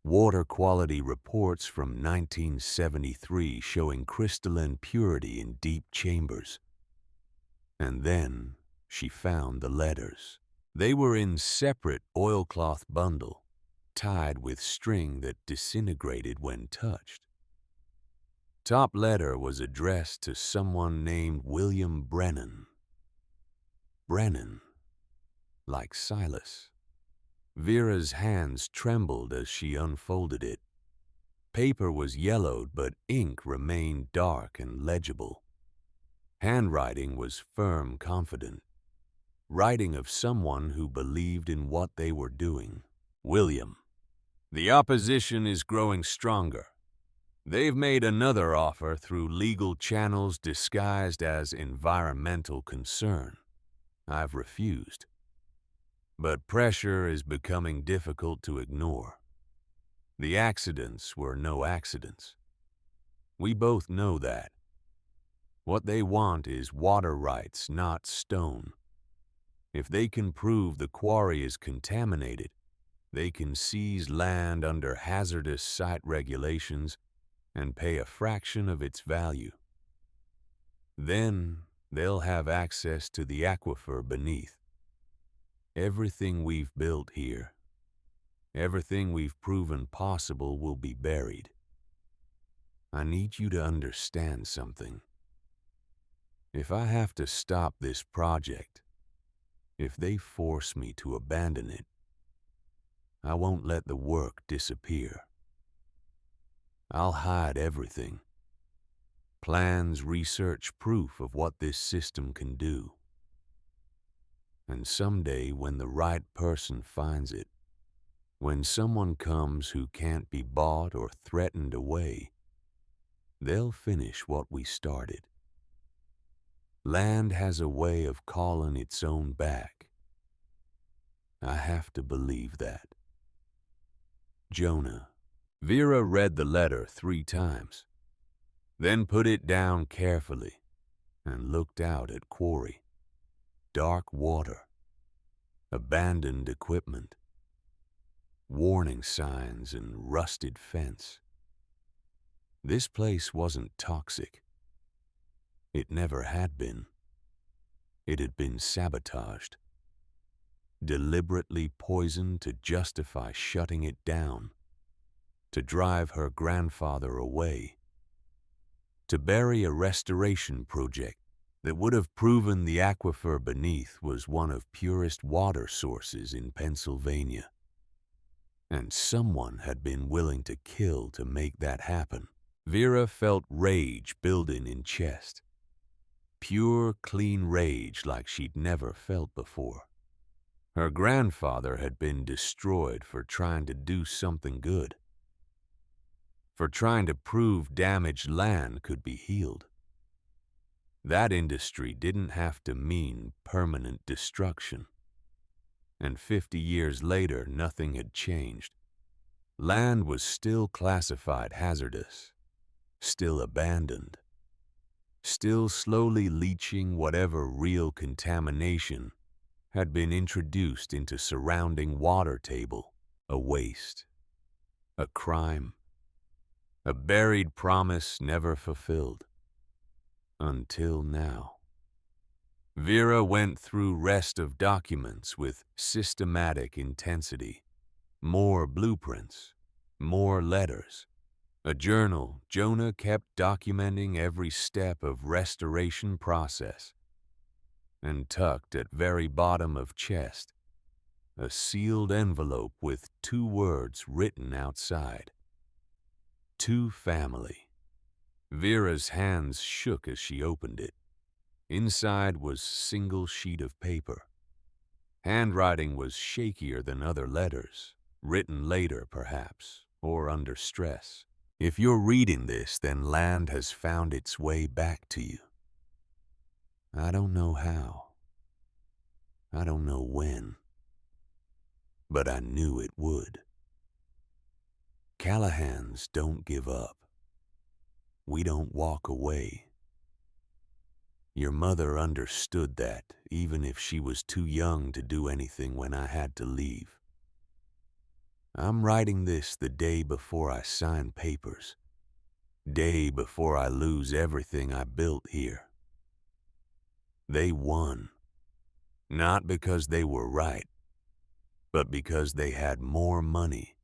water quality reports from 1973 showing crystalline purity in deep chambers. And then she found the letters. They were in separate oilcloth bundle, tied with string that disintegrated when touched. Top letter was addressed to someone named William Brennan. Brennan, like Silas. Vera's hands trembled as she unfolded it. Paper was yellowed, but ink remained dark and legible. Handwriting was firm, confident. Writing of someone who believed in what they were doing. William, the opposition is growing stronger. They've made another offer through legal channels disguised as environmental concern. I've refused. But pressure is becoming difficult to ignore. The accidents were no accidents. We both know that. What they want is water rights, not stone. If they can prove the quarry is contaminated, they can seize land under hazardous site regulations and pay a fraction of its value. Then they'll have access to the aquifer beneath. Everything we've built here, everything we've proven possible will be buried. I need you to understand something. If I have to stop this project, if they force me to abandon it, I won't let the work disappear. I'll hide everything. Plans, research, proof of what this system can do. And someday when the right person finds it, when someone comes who can't be bought or threatened away, they'll finish what we started. Land has a way of calling its own back. I have to believe that. Jonah. Vera read the letter 3 times, then put it down carefully and looked out at Quarry. Dark water, abandoned equipment, warning signs and rusted fence. This place wasn't toxic. It never had been. It had been sabotaged, deliberately poisoned to justify shutting it down, to drive her grandfather away, to bury a restoration project that would have proven the aquifer beneath was one of purest water sources in Pennsylvania. And someone had been willing to kill to make that happen. Vera felt rage building in chest. Pure, clean rage like she'd never felt before. Her grandfather had been destroyed for trying to do something good, for trying to prove damaged land could be healed. That industry didn't have to mean permanent destruction. And 50 years later, nothing had changed. Land was still classified hazardous, still abandoned, still slowly leaching whatever real contamination had been introduced into surrounding water table. A waste, a crime, a buried promise never fulfilled. Until now. Vera went through rest of documents with systematic intensity. More blueprints, more letters. A journal Jonah kept documenting every step of restoration process. And tucked at very bottom of chest, a sealed envelope with 2 words written outside. To family. Vera's hands shook as she opened it. Inside was single sheet of paper. Handwriting was shakier than other letters, written later perhaps, or under stress. If you're reading this, then land has found its way back to you. I don't know how. I don't know when. But I knew it would. Callahans don't give up. We don't walk away. Your mother understood that, even if she was too young to do anything when I had to leave. I'm writing this the day before I sign papers, day before I lose everything I built here. They won, not because they were right, but because they had more money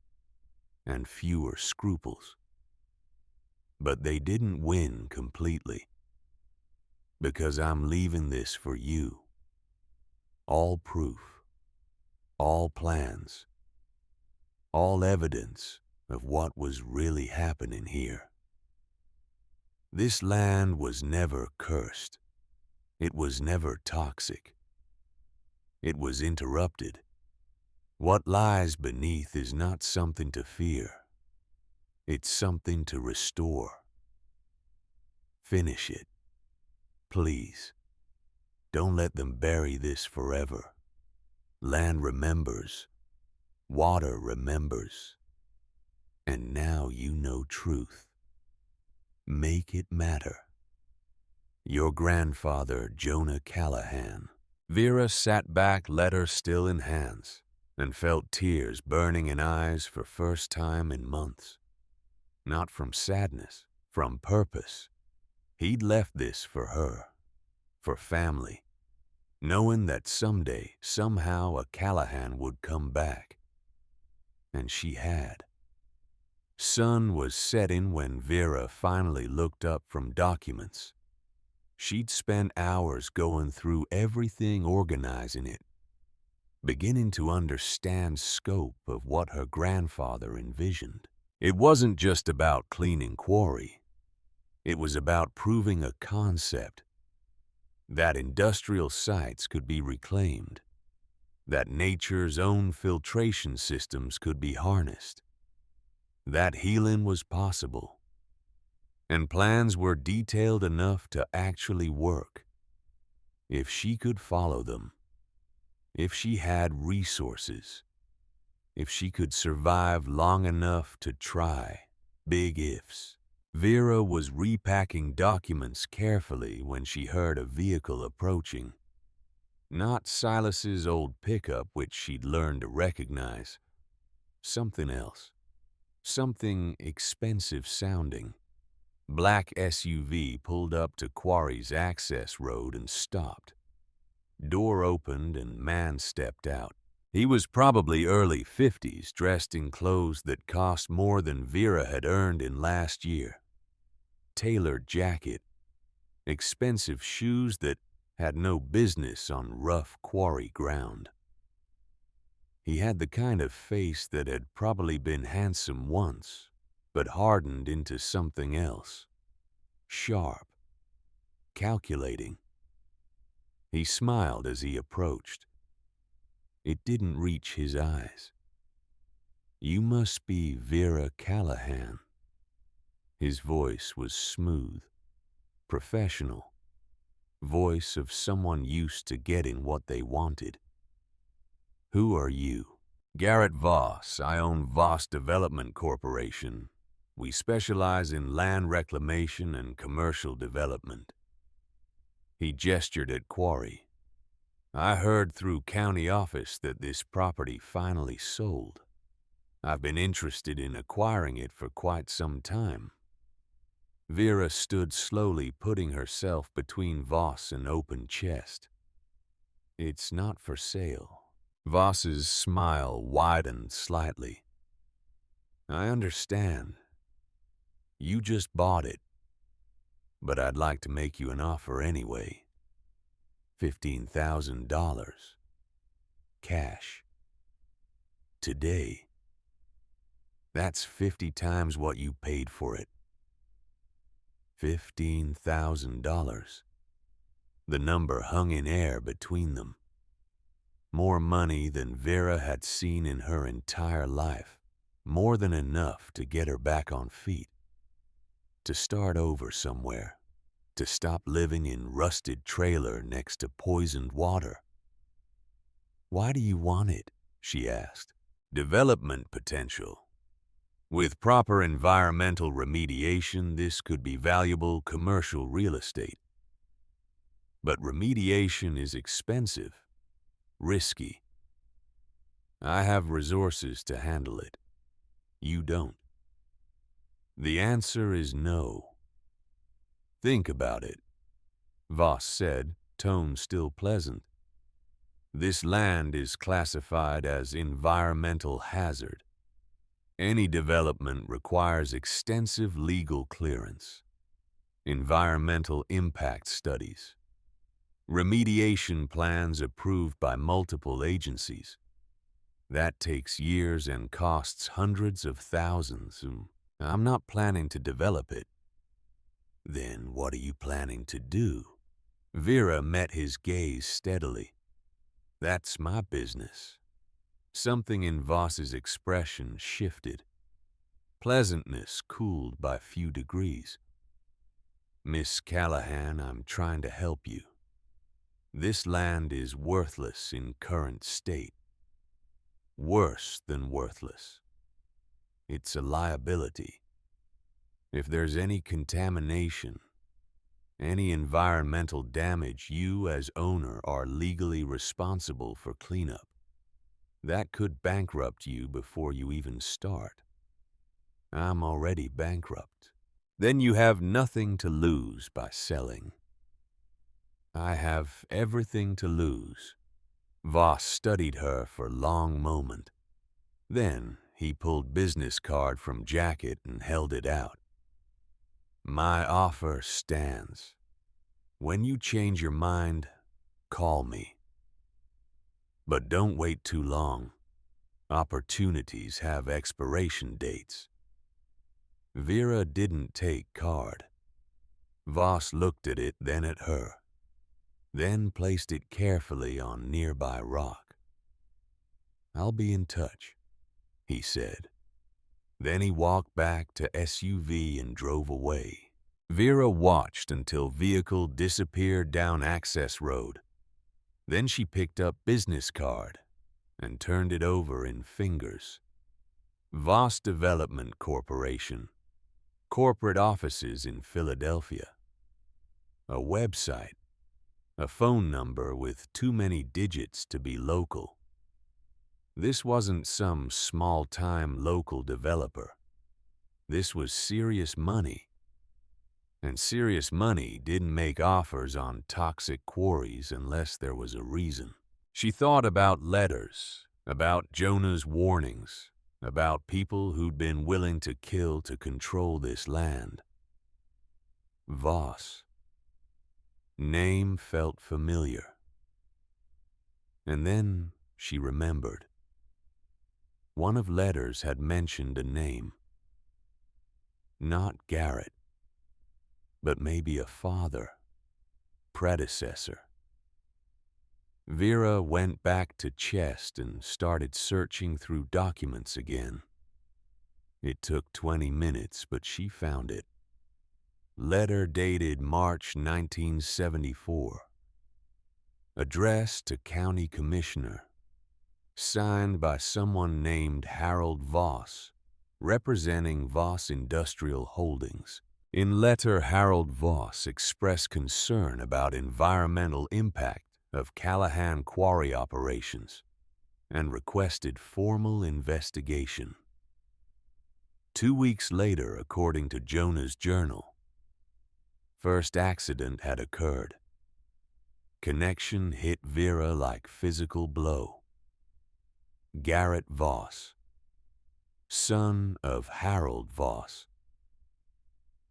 and fewer scruples. But they didn't win completely, because I'm leaving this for you. All proof, all plans, all evidence of what was really happening here. This land was never cursed. It was never toxic. It was interrupted. What lies beneath is not something to fear. It's something to restore. Finish it. Please. Don't let them bury this forever. Land remembers. Water remembers. And now you know truth. Make it matter. Your grandfather, Jonah Callahan. Vera sat back, letter still in hands, and felt tears burning in eyes for first time in months. Not from sadness, from purpose. He'd left this for her, for family, knowing that someday, somehow, a Callahan would come back. And she had. Sun was setting when Vera finally looked up from documents. She'd spent hours going through everything, organizing it, beginning to understand scope of what her grandfather envisioned. It wasn't just about cleaning Quarry. It was about proving a concept, that industrial sites could be reclaimed, that nature's own filtration systems could be harnessed, that healing was possible, and plans were detailed enough to actually work. If she could follow them, if she had resources, if she could survive long enough to try, big ifs. Vera was repacking documents carefully when she heard a vehicle approaching. Not Silas's old pickup, which she'd learned to recognize. Something else. Something expensive sounding. Black SUV pulled up to Quarry's access road and stopped. Door opened and man stepped out. He was probably early 50s, dressed in clothes that cost more than Vera had earned in last year. Tailored jacket, expensive shoes that had no business on rough Quarry ground. He had the kind of face that had probably been handsome once, but hardened into something else. Sharp, calculating. He smiled as he approached. It didn't reach his eyes. You must be Vera Callahan. His voice was smooth, professional, voice of someone used to getting what they wanted. Who are you? Garrett Voss. I own Voss Development Corporation. We specialize in land reclamation and commercial development. He gestured at Quarry. I heard through county office that this property finally sold. I've been interested in acquiring it for quite some time. Vera stood slowly, putting herself between Voss and open chest. It's not for sale. Voss's smile widened slightly. I understand. You just bought it. But I'd like to make you an offer anyway. $15,000. Cash. Today. That's 50 times what you paid for it. $15,000. The number hung in air between them. More money than Vera had seen in her entire life. More than enough to get her back on feet. To start over somewhere. To stop living in rusted trailer next to poisoned water. Why do you want it? She asked. Development potential. With proper environmental remediation, this could be valuable commercial real estate. But remediation is expensive, risky. I have resources to handle it. You don't. The answer is no. Think about it, Voss said, tone still pleasant. This land is classified as environmental hazard. Any development requires extensive legal clearance, environmental impact studies, remediation plans approved by multiple agencies. That takes years and costs hundreds of thousands. I'm not planning to develop it. Then what are you planning to do? Vera met his gaze steadily. That's my business. Something in Voss's expression shifted. Pleasantness cooled by few degrees. Miss Callahan, I'm trying to help you. This land is worthless in current state. Worse than worthless. It's a liability. If there's any contamination, Any environmental damage, you as owner are legally responsible for cleanup. That could bankrupt you before you even start. I'm already bankrupt. Then you have nothing to lose by selling. I have everything to lose. Voss studied her for a long moment. Then he pulled business card from jacket and held it out. My offer stands. When you change your mind, call me. But don't wait too long. Opportunities have expiration dates. Vera didn't take card. Voss looked at it, then at her, then placed it carefully on nearby rock. I'll be in touch, he said. Then he walked back to SUV and drove away. Vera watched until vehicle disappeared down access road. Then she picked up business card and turned it over in fingers. Voss Development Corporation. Corporate offices in Philadelphia. A website. A phone number with too many digits to be local. This wasn't some small-time local developer. This was serious money. And serious money didn't make offers on toxic quarries unless there was a reason. She thought about letters, about Jonah's warnings, about people who'd been willing to kill to control this land. Voss. Name felt familiar. And then she remembered. One of letters had mentioned a name. Not Garrett, but maybe a father, predecessor. Vera went back to chest and started searching through documents again. It took 20 minutes, but she found it. Letter dated March 1974. Addressed to County Commissioner. Signed by someone named Harold Voss, representing Voss Industrial Holdings. In letter, Harold Voss expressed concern about environmental impact of Callahan Quarry operations and requested formal investigation. 2 weeks later, according to Jonah's journal, first accident had occurred. Connection hit Vera like physical blow. Garrett Voss, son of Harold Voss.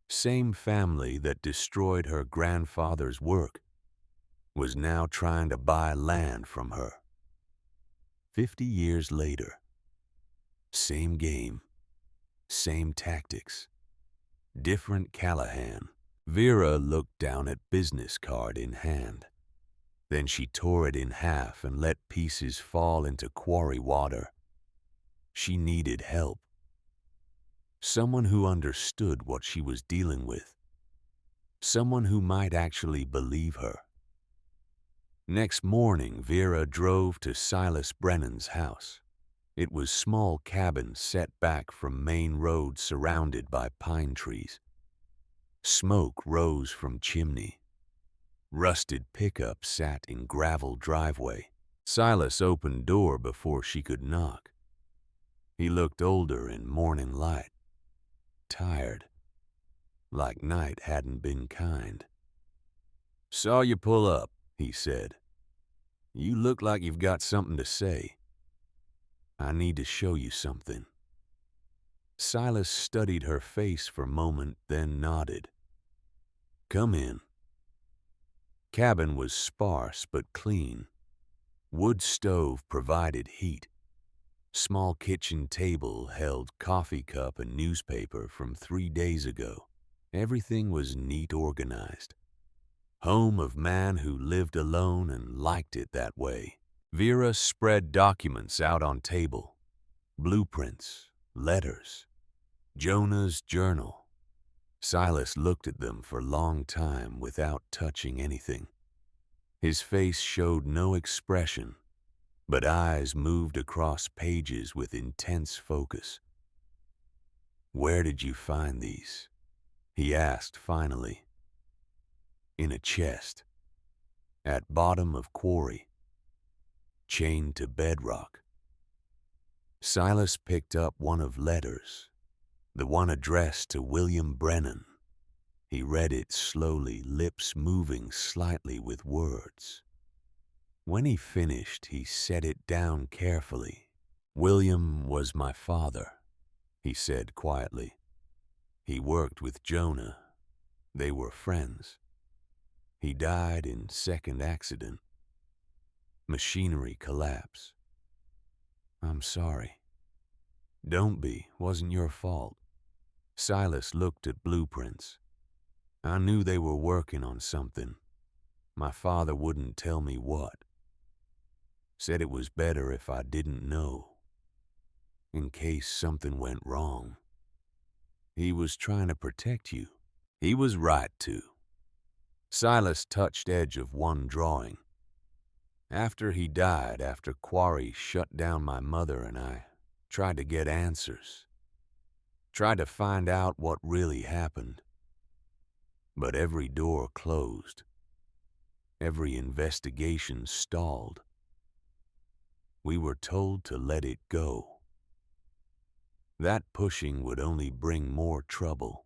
Same family that destroyed her grandfather's work was now trying to buy land from her. 50 years later, same game, same tactics, different Callahan. Vera looked down at business card in hand. Then she tore it in half and let pieces fall into quarry water. She needed help. Someone who understood what she was dealing with. Someone who might actually believe her. Next morning, Vera drove to Silas Brennan's house. It was small cabin set back from main road surrounded by pine trees. Smoke rose from chimney. Rusted pickup sat in gravel driveway. Silas opened door before she could knock. He looked older in morning light. Tired. Like night hadn't been kind. Saw you pull up, he said. You look like you've got something to say. I need to show you something. Silas studied her face for a moment, then nodded. Come in. Cabin was sparse but clean. Wood stove provided heat. Small kitchen table held coffee cup and newspaper from 3 days ago. Everything was neat organized. Home of man who lived alone and liked it that way. Vera spread documents out on table. Blueprints, letters, Jonah's journal. Silas looked at them for a long time without touching anything. His face showed no expression, but eyes moved across pages with intense focus. Where did you find these? He asked finally. in a chest, at bottom of Quarry, chained to bedrock. Silas picked up one of letters, the one addressed to William Brennan. He read it slowly, lips moving slightly with words. When he finished, he set it down carefully. "William was my father," he said quietly. "He worked with Jonah. They were friends. He died in second accident. Machinery collapse. I'm sorry." "Don't be. Wasn't your fault." Silas looked at blueprints. "I knew they were working on something. My father wouldn't tell me what. Said it was better if I didn't know, in case something went wrong. He was trying to protect you. He was right to." Silas touched edge of one drawing. "After he died, after Quarry shut down my mother and I tried to get answers. Tried to find out what really happened. But every door closed. Every investigation stalled. We were told to let it go. That pushing would only bring more trouble.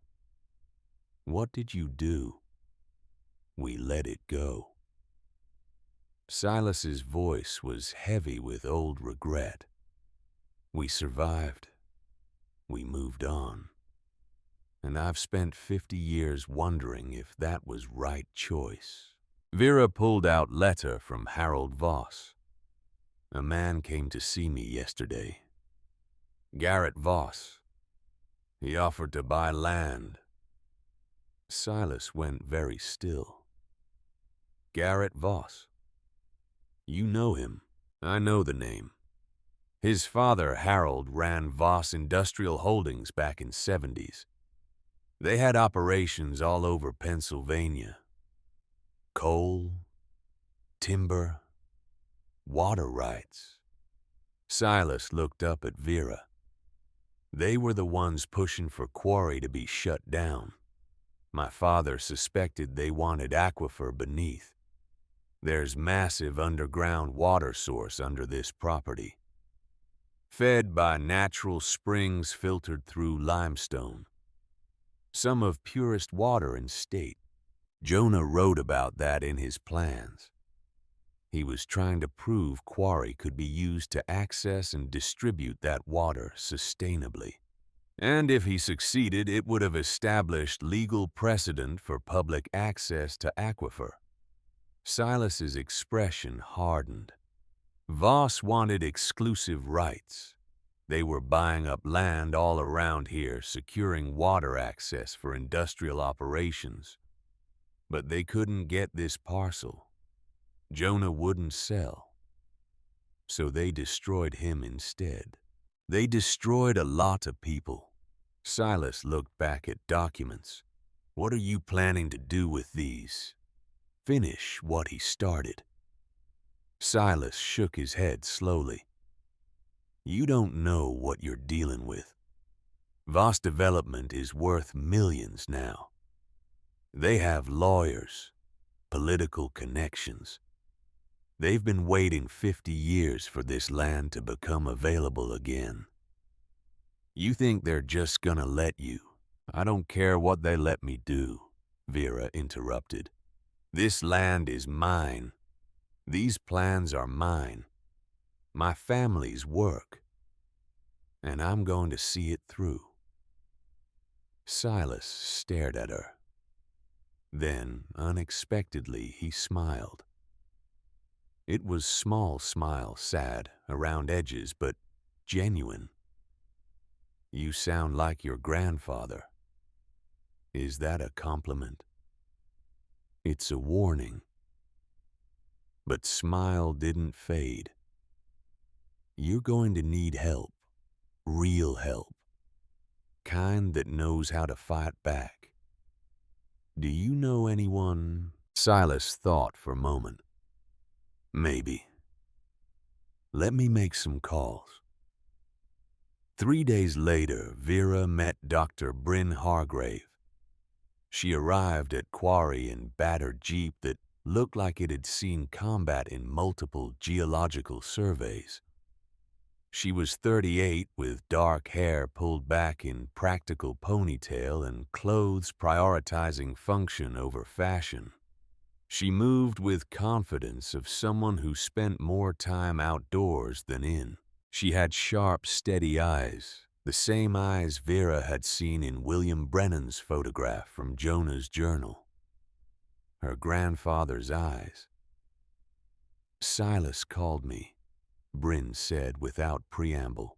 What did you do? We let it go." Silas's voice was heavy with old regret. "We survived. We moved on. And I've spent 50 years wondering if that was right choice." Vera pulled out letter from Harold Voss. "A man came to see me yesterday. Garrett Voss. He offered to buy land." Silas went very still. "Garrett Voss. You know him." "I know the name. His father, Harold, ran Voss Industrial Holdings back in '70s. They had operations all over Pennsylvania. Coal, timber, water rights." Silas looked up at Vera. "They were the ones pushing for Quarry to be shut down. My father suspected they wanted aquifer beneath. There's massive underground water source under this property, fed by natural springs filtered through limestone. Some of purest water in state. Jonah wrote about that in his plans. He was trying to prove Quarry could be used to access and distribute that water sustainably. And if he succeeded, it would have established legal precedent for public access to aquifer." Silas's expression hardened. Voss wanted exclusive rights. They were buying up land all around here, securing water access for industrial operations. But they couldn't get this parcel. Jonah wouldn't sell. So they destroyed him instead. They destroyed a lot of people. Silas looked back at documents. "What are you planning to do with these? Finish what he started." Silas shook his head slowly. "You don't know what you're dealing with. Voss Development is worth millions now. They have lawyers, political connections. They've been waiting 50 years for this land to become available again. You think they're just gonna let you?" "I don't care what they let me do," Vera interrupted. "This land is mine. These plans are mine. My family's work. And I'm going to see it through." Silas stared at her. Then, unexpectedly, he smiled. It was small smile, sad, around edges, but genuine. "You sound like your grandfather. Is that a compliment?" "It's a warning." But smile didn't fade. "You're going to need help. Real help. Kind that knows how to fight back. Do you know anyone?" Silas thought for a moment. "Maybe. Let me make some calls." 3 days later, Vera met Dr. Bryn Hargrave. She arrived at Quarry in battered jeep that looked like it had seen combat in multiple geological surveys. She was 38 with dark hair pulled back in practical ponytail and clothes prioritizing function over fashion. She moved with confidence of someone who spent more time outdoors than in. She had sharp, steady eyes, the same eyes Vera had seen in William Brennan's photograph from Jonah's journal. Her grandfather's eyes. "Silas called me," Bryn said without preamble.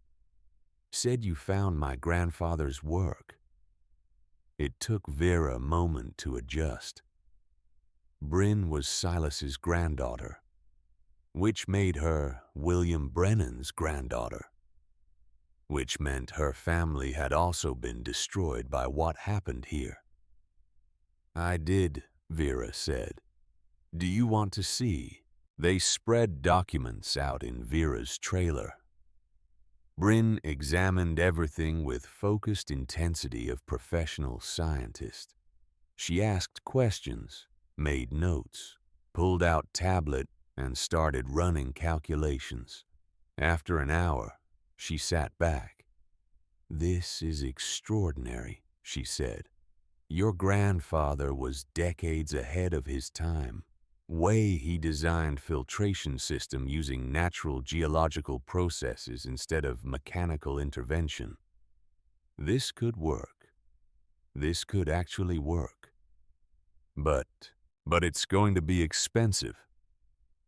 "Said you found my grandfather's work." It took Vera a moment to adjust. Bryn was Silas's granddaughter, which made her William Brennan's granddaughter, which meant her family had also been destroyed by what happened here. "I did," Vera said. "Do you want to see?" They spread documents out in Vera's trailer. Bryn examined everything with focused intensity of professional scientist. She asked questions, made notes, pulled out tablet, and started running calculations. After an hour, she sat back. "This is extraordinary," she said. "Your grandfather was decades ahead of his time. Way he designed filtration system using natural geological processes instead of mechanical intervention. This could work. This could actually work. But it's going to be expensive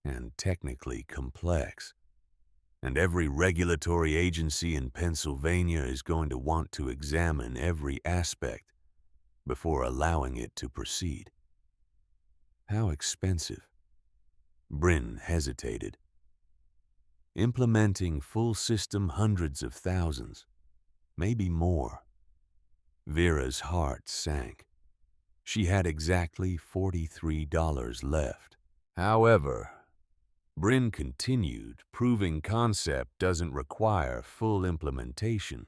and technically complex. And every regulatory agency in Pennsylvania is going to want to examine every aspect before allowing it to proceed." "How expensive?" Bryn hesitated. "Implementing full system, hundreds of thousands, maybe more." Vera's heart sank. She had exactly $43 left. "However," Bryn continued, "proving concept doesn't require full implementation.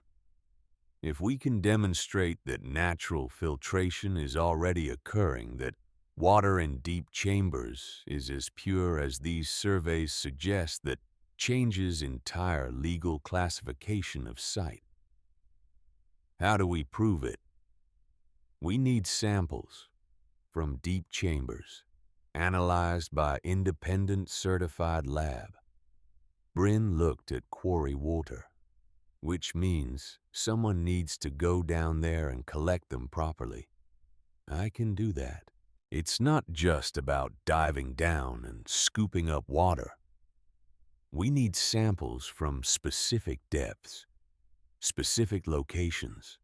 If we can demonstrate that natural filtration is already occurring, that water in deep chambers is as pure as these surveys suggest, that changes entire legal classification of site. How do we prove it? We need samples from deep chambers, analyzed by independent certified lab." Bryn looked at Quarry water, which means someone needs to go down there and collect them properly. "I can do that. It's not just about diving down and scooping up water. We need samples from specific depths, specific locations,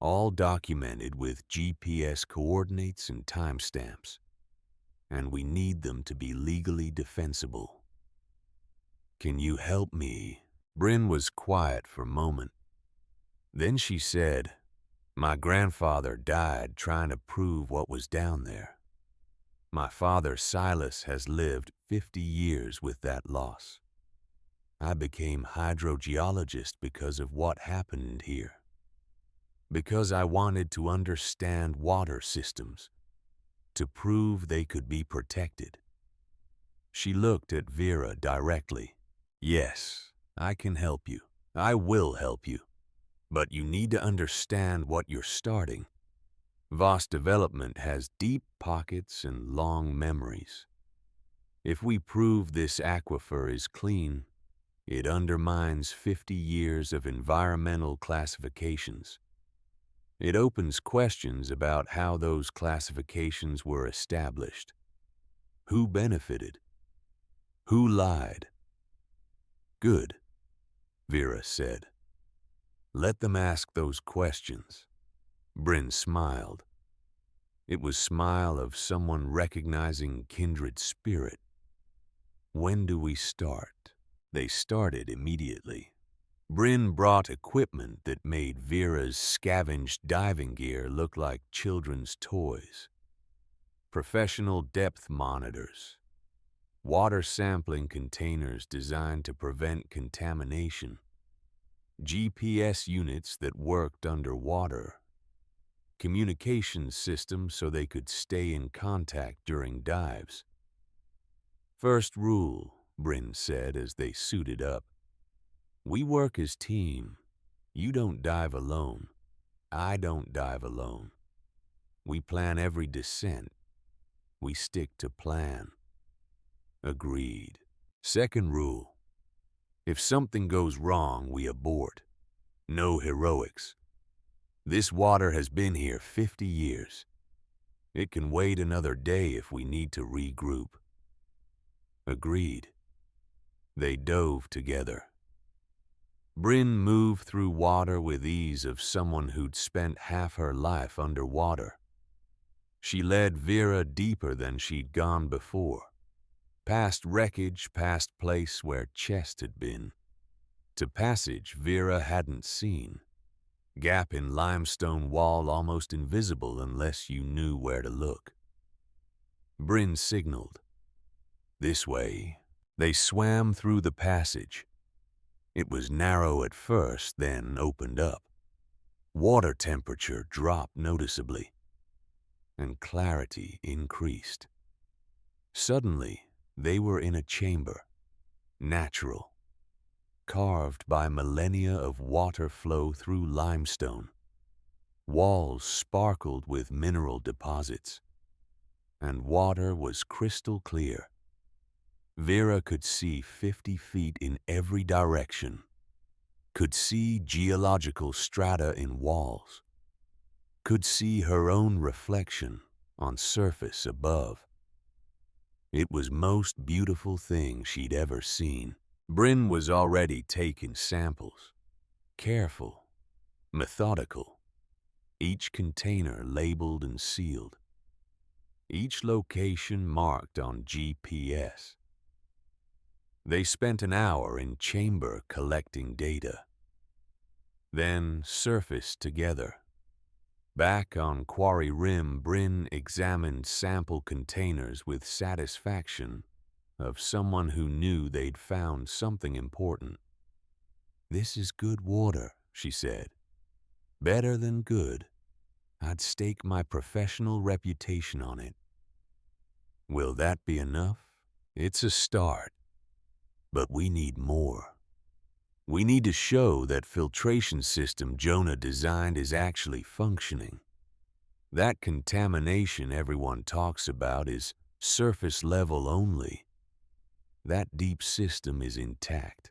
all documented with GPS coordinates and timestamps, and we need them to be legally defensible. Can you help me?" Bryn was quiet for a moment. Then she said, "My grandfather died trying to prove what was down there. My father, Silas, has lived 50 years with that loss. I became hydrogeologist because of what happened here. Because I wanted to understand water systems, to prove they could be protected." She looked at Vera directly. "Yes, I can help you. I will help you. But you need to understand what you're starting. Voss Development has deep pockets and long memories. If we prove this aquifer is clean, it undermines 50 years of environmental classifications. It opens questions about how those classifications were established. Who benefited? Who lied?" "Good," Vera said. "Let them ask those questions." Bryn smiled. It was smile of someone recognizing kindred spirit. "When do we start?" They started immediately. Bryn brought equipment that made Vera's scavenged diving gear look like children's toys. Professional depth monitors, water sampling containers designed to prevent contamination, GPS units that worked underwater, communications system so they could stay in contact during dives. "First rule," Bryn said as they suited up. "We work as team. You don't dive alone. I don't dive alone. We plan every descent. We stick to plan." "Agreed." "Second rule. If something goes wrong, we abort. No heroics. This water has been here 50 years. It can wait another day if we need to regroup." "Agreed." They dove together. Bryn moved through water with ease of someone who'd spent half her life underwater. She led Vera deeper than she'd gone before, past wreckage, past place where chest had been, to passage Vera hadn't seen, gap in limestone wall almost invisible unless you knew where to look. Bryn signaled. "This way." They swam through the passage. It was narrow at first, then opened up. Water temperature dropped noticeably, and clarity increased. Suddenly, they were in a chamber, natural, carved by millennia of water flow through limestone. Walls sparkled with mineral deposits, and water was crystal clear. Vera could see 50 feet in every direction, could see geological strata in walls, could see her own reflection on surface above. It was most beautiful thing she'd ever seen. Bryn was already taking samples, careful, methodical, each container labeled and sealed, each location marked on GPS. They spent an hour in chamber collecting data, then surfaced together. Back on Quarry Rim, Bryn examined sample containers with satisfaction of someone who knew they'd found something important. "This is good water," she said. "Better than good. I'd stake my professional reputation on it." "Will that be enough?" "It's a start. But we need more. We need to show that filtration system Jonah designed is actually functioning. That contamination everyone talks about is surface level only. That deep system is intact."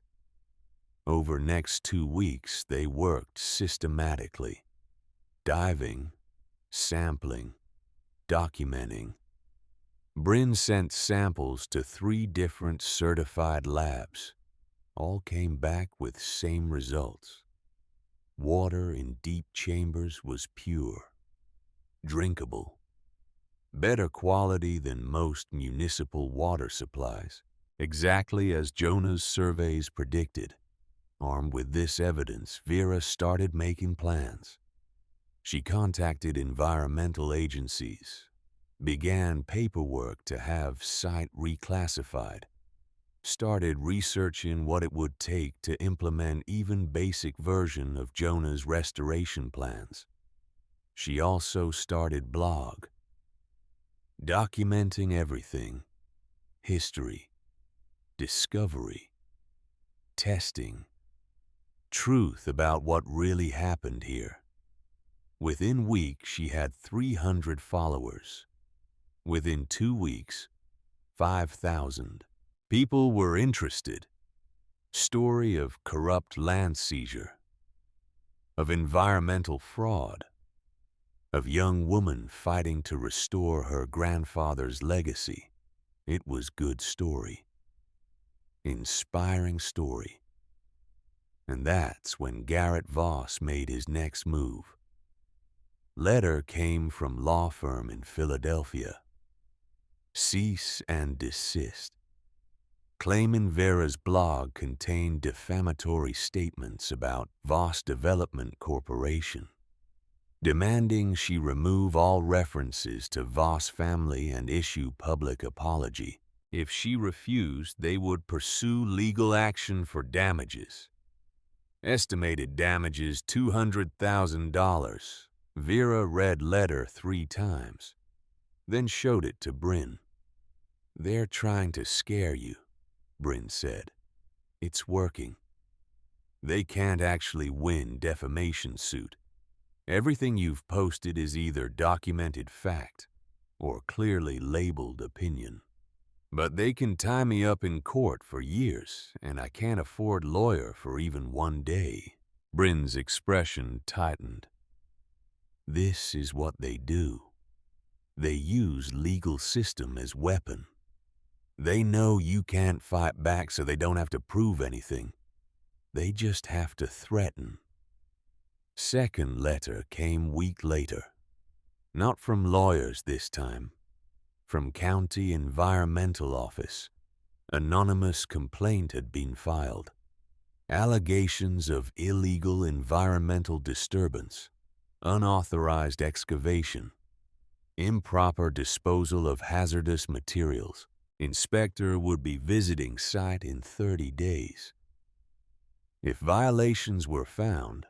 Over next 2 weeks, they worked systematically, diving, sampling, documenting. Bryn sent samples to 3 different certified labs. All came back with same results. Water in deep chambers was pure, drinkable, better quality than most municipal water supplies, exactly as Jonah's surveys predicted. Armed with this evidence, Vera started making plans. She contacted environmental agencies, began paperwork to have site reclassified, started researching what it would take to implement even basic version of Jonah's restoration plans. She also started blog, documenting everything: history, discovery, testing, truth about what really happened here. Within weeks, she had 300 followers. Within 2 weeks, 5,000. People were interested. Story of corrupt land seizure, of environmental fraud, of young woman fighting to restore her grandfather's legacy. It was good story. Inspiring story. And that's when Garrett Voss made his next move. Letter came from law firm in Philadelphia. Cease and desist. Claiming Vera's blog contained defamatory statements about Voss Development Corporation, demanding she remove all references to Voss family and issue public apology. If she refused, they would pursue legal action for damages. Estimated damages $200,000. Vera read letter 3 times, then showed it to Bryn. "They're trying to scare you," Bryn said. "It's working. They can't actually win defamation suit. Everything you've posted is either documented fact or clearly labeled opinion. But they can tie me up in court for years, and I can't afford lawyer for even 1 day." Bryn's expression tightened. "This is what they do. They use legal system as weapon. They know you can't fight back, so they don't have to prove anything. They just have to threaten." Second letter came week later. Not from lawyers this time. From County Environmental Office. Anonymous complaint had been filed. Allegations of illegal environmental disturbance, unauthorized excavation, improper disposal of hazardous materials. Inspector would be visiting site in 30 days. If violations were found,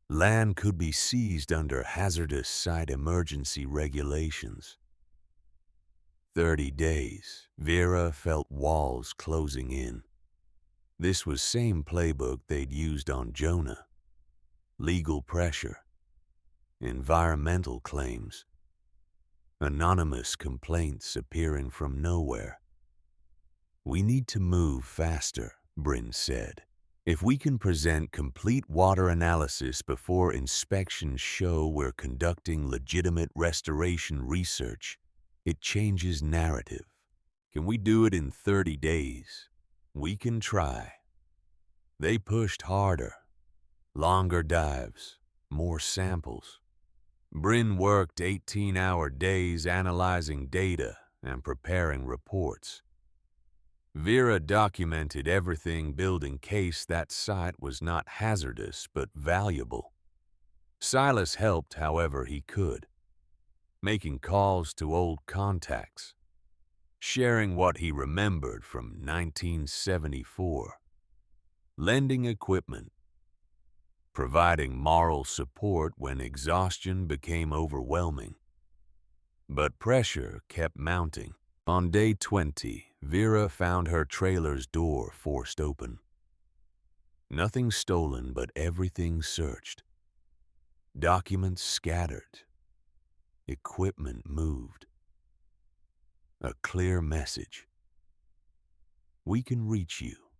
land could be seized under hazardous site emergency regulations. 30 days, Vera felt walls closing in. This was same playbook they'd used on Jonah. Legal pressure, environmental claims, anonymous complaints appearing from nowhere. "We need to move faster," Bryn said. "If we can present complete water analysis before inspections show we're conducting legitimate restoration research, it changes narrative. Can we do it in 30 days? We can try." They pushed harder. Longer dives, more samples. Bryn worked 18-hour days analyzing data and preparing reports. Vera documented everything building case that site was not hazardous but valuable. Silas helped however he could, making calls to old contacts, sharing what he remembered from 1974, lending equipment, providing moral support when exhaustion became overwhelming. But pressure kept mounting. On day 20, Vera found her trailer's door forced open. Nothing stolen, but everything searched. Documents scattered. Equipment moved. A clear message. "We can reach you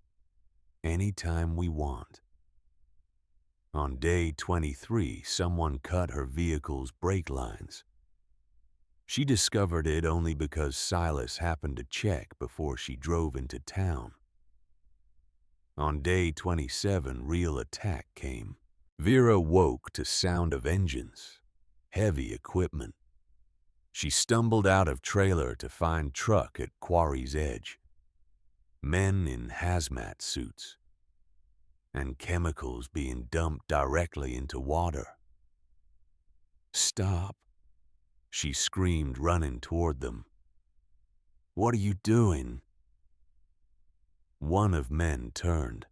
anytime we want." On day 23, someone cut her vehicle's brake lines. She discovered it only because Silas happened to check before she drove into town. On day 27, real attack came. Vera woke to sound of engines, heavy equipment. She stumbled out of trailer to find truck at Quarry's edge. Men in hazmat suits, and chemicals being dumped directly into water. "Stop," she screamed, running toward them. "What are you doing?" One of men turned.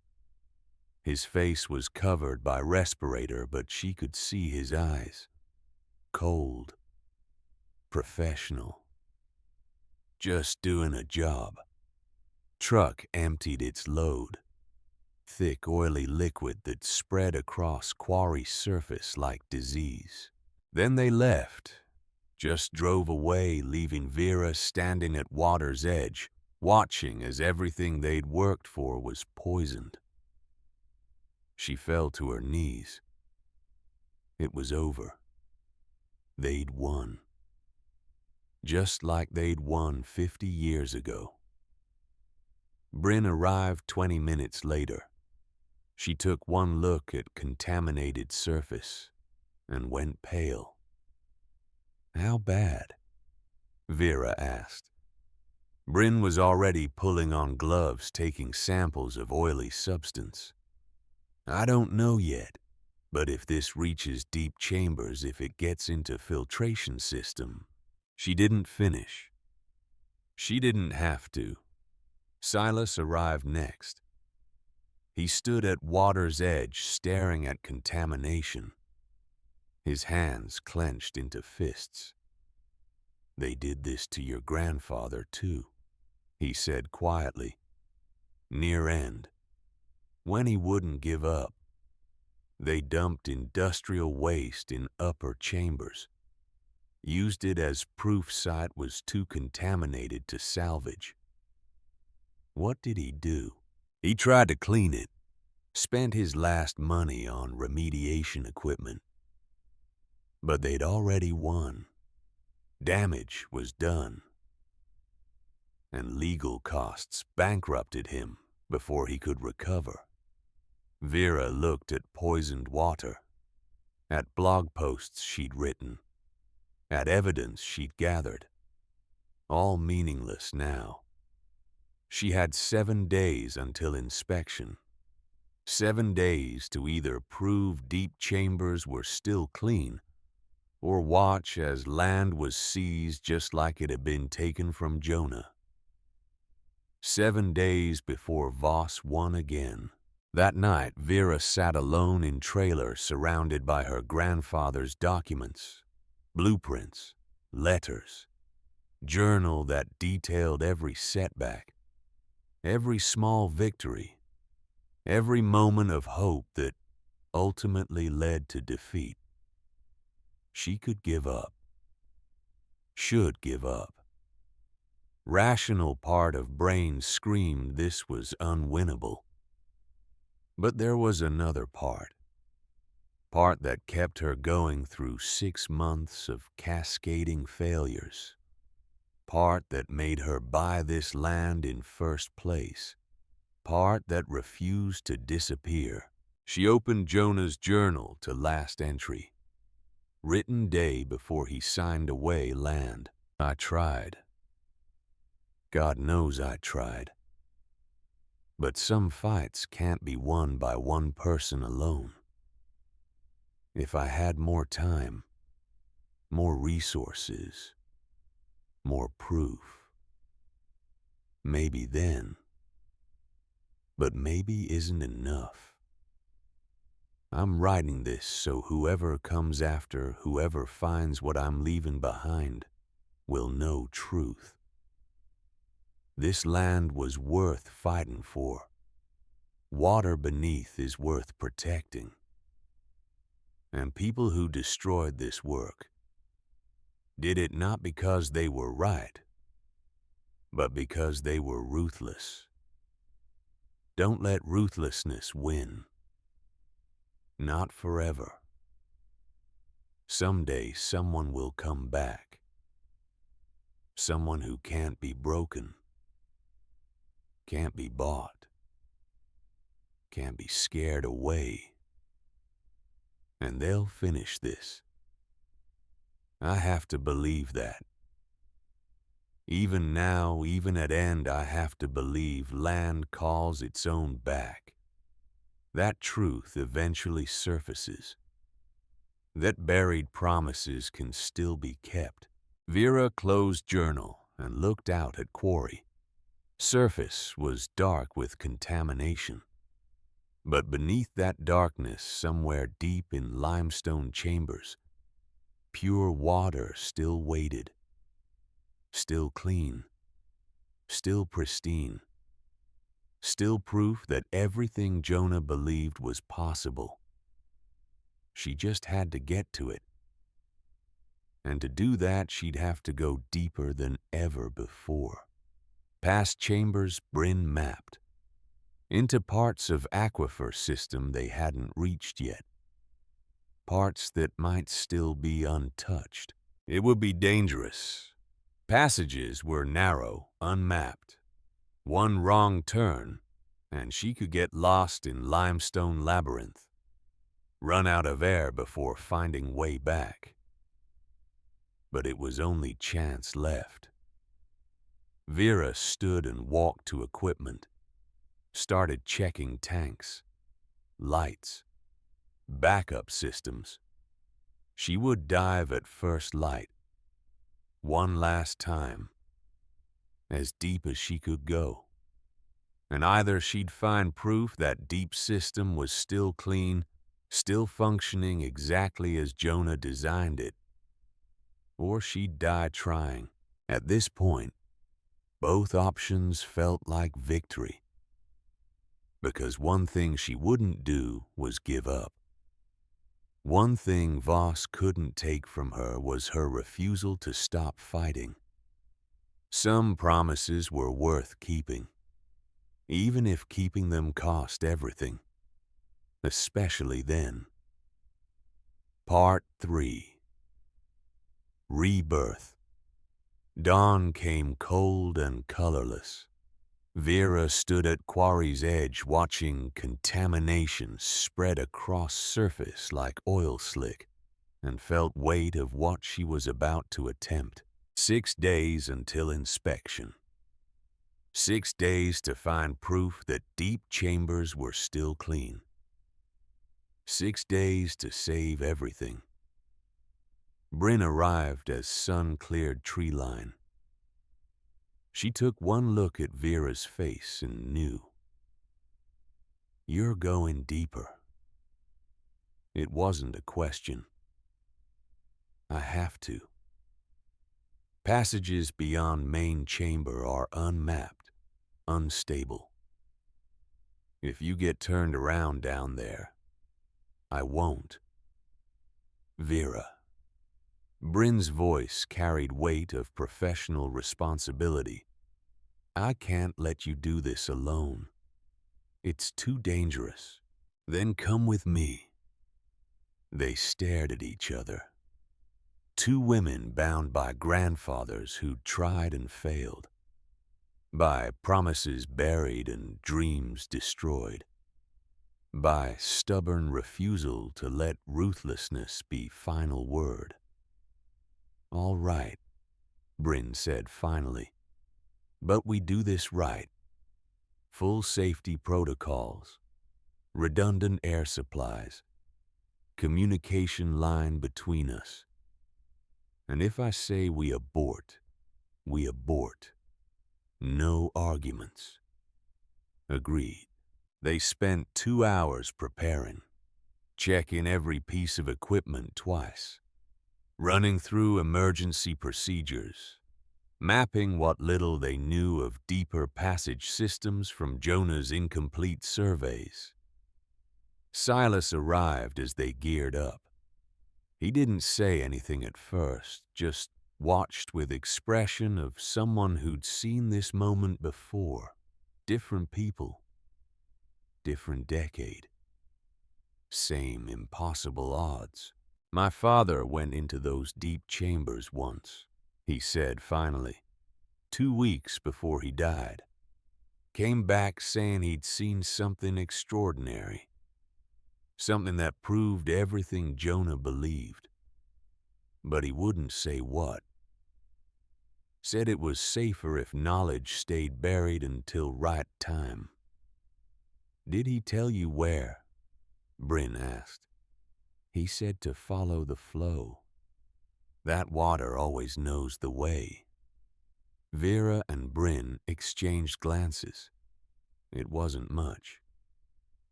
His face was covered by respirator, but she could see his eyes. Cold. Professional. "Just doing a job." Truck emptied its load. Thick, oily liquid that spread across Quarry's surface like disease. Then they left, just drove away, leaving Vera standing at water's edge, watching as everything they'd worked for was poisoned. She fell to her knees. It was over. They'd won. Just like they'd won 50 years ago. Bryn arrived 20 minutes later. She took one look at contaminated surface and went pale. "How bad?" Vera asked. Bryn was already pulling on gloves, taking samples of oily substance. "I don't know yet, but if this reaches deep chambers, if it gets into filtration system." She didn't finish. She didn't have to. Silas arrived next. He stood at water's edge, staring at contamination. his hands clenched into fists. "They did this to your grandfather, too," he said quietly. "Near end, when he wouldn't give up, they dumped industrial waste in upper chambers, used it as proof site was too contaminated to salvage. What did he do? He tried to clean it, spent his last money on remediation equipment. But they'd already won. Damage was done. And legal costs bankrupted him before he could recover." Vera looked at poisoned water, at blog posts she'd written, at evidence she'd gathered. All meaningless now. She had 7 days until inspection. 7 days to either prove deep chambers were still clean or watch as land was seized just like it had been taken from Jonah. 7 days before Voss won again. That night, Vera sat alone in trailer surrounded by her grandfather's documents, blueprints, letters, journal that detailed every setback, every small victory, every moment of hope that ultimately led to defeat. She could give up. Should give up. Rational part of brain screamed this was unwinnable. But there was another part that kept her going through 6 months of cascading failures, part that made her buy this land in first place, part that refused to disappear. She opened Jonah's journal to last entry, written day before he signed away land. "I tried. God knows I tried. But some fights can't be won by one person alone. If I had more time, more resources, more proof, maybe then. But maybe isn't enough. I'm writing this so whoever comes after, whoever finds what I'm leaving behind, will know truth. This land was worth fighting for. Water beneath is worth protecting. And people who destroyed this work did it not because they were right, but because they were ruthless. Don't let ruthlessness win. Not forever. Someday someone will come back. Someone who can't be broken, can't be bought, can't be scared away. And they'll finish this. I have to believe that. Even now, even at end, I have to believe land calls its own back. That truth eventually surfaces. That buried promises can still be kept. Vera closed journal and looked out at Quarry. Surface was dark with contamination. But beneath that darkness, somewhere deep in limestone chambers, pure water still waited. Still clean. Still pristine. Still proof that everything Jonah believed was possible. She just had to get to it. And to do that, she'd have to go deeper than ever before. Past chambers Bryn mapped. Into parts of aquifer system they hadn't reached yet. Parts that might still be untouched. It would be dangerous. Passages were narrow, unmapped. One wrong turn, and she could get lost in limestone labyrinth. Run out of air before finding way back. But it was only chance left. Vera stood and walked to equipment. Started checking tanks, lights, backup systems. She would dive at first light. One last time. As deep as she could go. And either she'd find proof that deep system was still clean, still functioning exactly as Jonah designed it, or she'd die trying. At this point, both options felt like victory, because one thing she wouldn't do was give up. One thing Voss couldn't take from her was her refusal to stop fighting. Some promises were worth keeping, even if keeping them cost everything, especially then. Part 3. Rebirth. Dawn came cold and colorless. Vera stood at Quarry's edge watching contamination spread across surface like oil slick, and felt weight of what she was about to attempt. 6 days until inspection. 6 days to find proof that deep chambers were still clean. 6 days to save everything. Bryn arrived as sun cleared tree line. She took one look at Vera's face and knew. You're going deeper. It wasn't a question. I have to. Passages beyond main chamber are unmapped, unstable. If you get turned around down there, I won't. Vera. Bryn's voice carried weight of professional responsibility. I can't let you do this alone. It's too dangerous. Then come with me. They stared at each other. Two women bound by grandfathers who'd tried and failed, by promises buried and dreams destroyed, by stubborn refusal to let ruthlessness be final word. All right, Bryn said finally, but we do this right. Full safety protocols, redundant air supplies, communication line between us. And if I say we abort, we abort. No arguments. Agreed. They spent 2 hours preparing, checking every piece of equipment twice, running through emergency procedures, mapping what little they knew of deeper passage systems from Jonah's incomplete surveys. Silas arrived as they geared up. He didn't say anything at first, just watched with expression of someone who'd seen this moment before. Different people, different decade, same impossible odds. My father went into those deep chambers once, he said finally, 2 weeks before he died. Came back saying he'd seen something extraordinary, something that proved everything Jonah believed. But he wouldn't say what. Said it was safer if knowledge stayed buried until right time. Did he tell you where? Bryn asked. He said to follow the flow. That water always knows the way. Vera and Bryn exchanged glances. It wasn't much,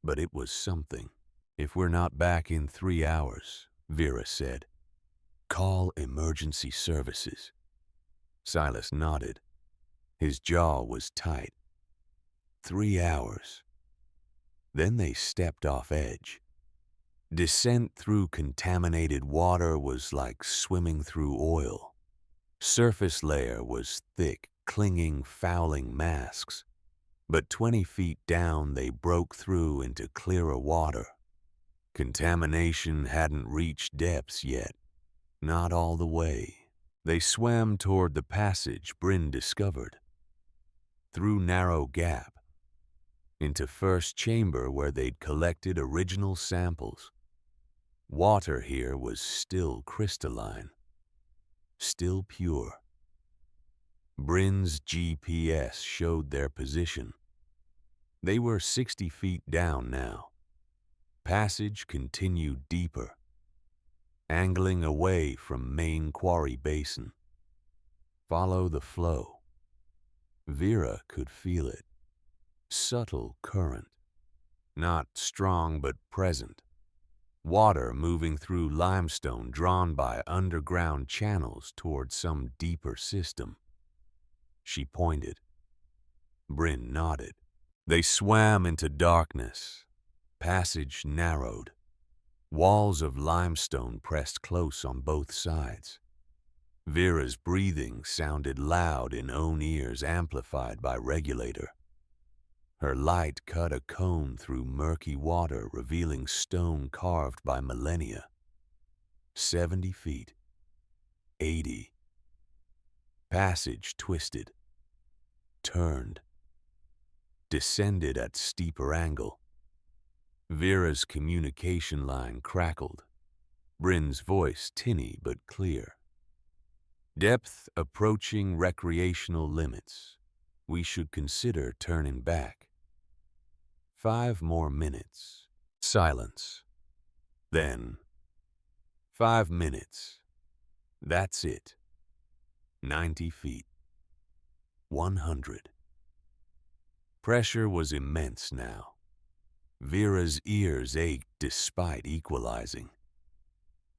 but it was something. If we're not back in 3 hours, Vera said, call emergency services. Silas nodded. His jaw was tight. 3 hours. Then they stepped off edge. Descent through contaminated water was like swimming through oil. Surface layer was thick, clinging, fouling masks. But 20 feet down they broke through into clearer water. Contamination hadn't reached depths yet. Not all the way. They swam toward the passage Bryn discovered. Through narrow gap. Into first chamber where they'd collected original samples. Water here was still crystalline. Still pure. Bryn's GPS showed their position. They were 60 feet down now. Passage continued deeper, angling away from main quarry basin. Follow the flow. Vera could feel it. Subtle current. Not strong but present. water moving through limestone drawn by underground channels toward some deeper system. She pointed. Bryn nodded. They swam into darkness. Passage narrowed. Walls of limestone pressed close on both sides. Vera's breathing sounded loud in own ears, amplified by regulator. Her light cut a cone through murky water, revealing stone carved by millennia. 70 feet. 80. Passage twisted. Turned. Descended at steeper angle. Vera's communication line crackled. Bryn's voice tinny but clear. Depth approaching recreational limits. We should consider turning back. 5 more minutes. Silence. Then, 5 minutes. That's it. 90 feet. 100. Pressure was immense now. Vera's ears ached despite equalizing.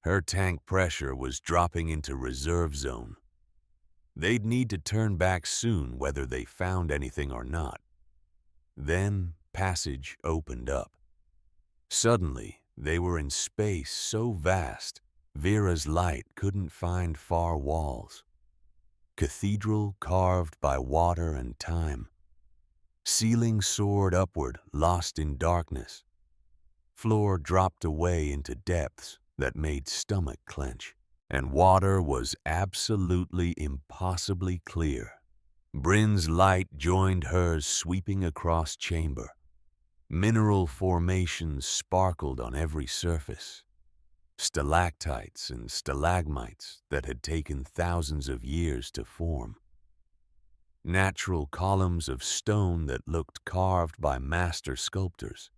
Her tank pressure was dropping into reserve zone. They'd need to turn back soon whether they found anything or not. Then passage opened up. Suddenly, they were in space so vast, Vera's light couldn't find far walls. Cathedral carved by water and time. Ceiling soared upward, lost in darkness. Floor dropped away into depths that made stomach clench. And water was absolutely impossibly clear. Bryn's light joined hers, sweeping across chamber. Mineral formations sparkled on every surface. Stalactites and stalagmites that had taken thousands of years to form. Natural columns of stone that looked carved by master sculptors.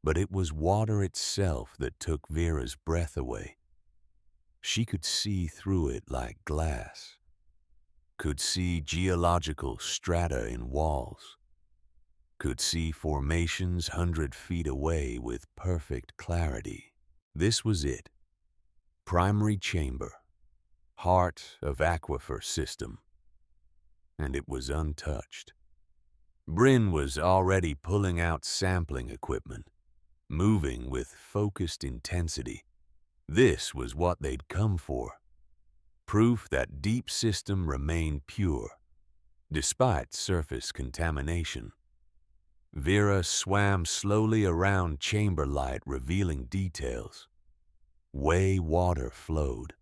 But it was water itself that took Vera's breath away. She could see through it like glass. Could see geological strata in walls. Could see formations 100 feet away with perfect clarity. This was it. Primary chamber. Heart of aquifer system. And it was untouched. Bryn was already pulling out sampling equipment, moving with focused intensity. This was what they'd come for. Proof that deep system remained pure, despite surface contamination. Vera swam slowly around chamber light, revealing details. Way water flowed.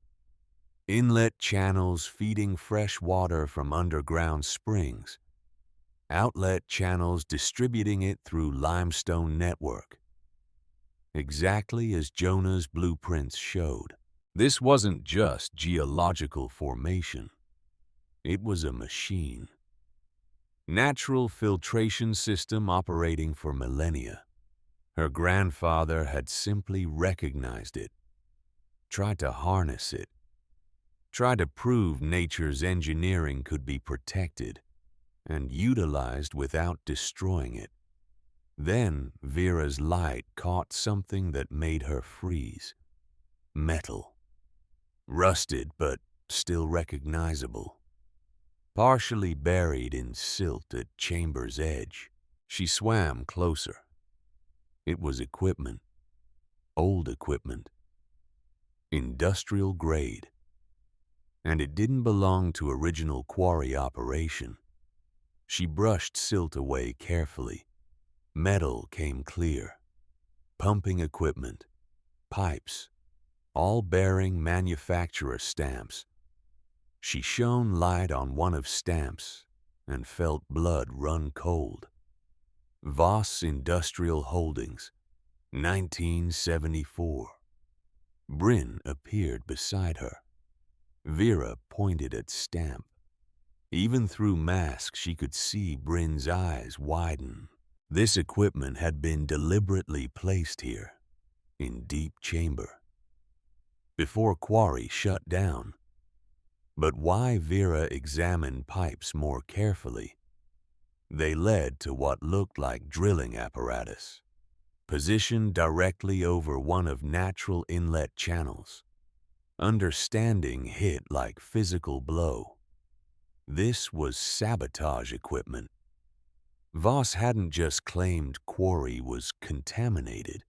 Inlet channels feeding fresh water from underground springs. Outlet channels distributing it through limestone network. Exactly as Jonah's blueprints showed. This wasn't just geological formation. It was a machine. Natural filtration system operating for millennia. Her grandfather had simply recognized it, tried to harness it, tried to prove nature's engineering could be protected and utilized without destroying it. Then Vera's light caught something that made her freeze. Metal. Rusted but still recognizable. Partially buried in silt at chamber's edge. She swam closer. It was equipment. Old equipment. Industrial grade. And it didn't belong to original quarry operation. She brushed silt away carefully. Metal came clear. Pumping equipment. Pipes. All bearing manufacturer stamps. She shone light on one of stamps and felt blood run cold. Voss Industrial Holdings, 1974. Bryn appeared beside her. Vera pointed at stamp. Even through mask, she could see Bryn's eyes widen. This equipment had been deliberately placed here, in deep chamber, before Quarry shut down. But why Vera examined pipes more carefully? They led to what looked like drilling apparatus. positioned directly over one of natural inlet channels. Understanding hit like physical blow. This was sabotage equipment. Voss hadn't just claimed Quarry was contaminated.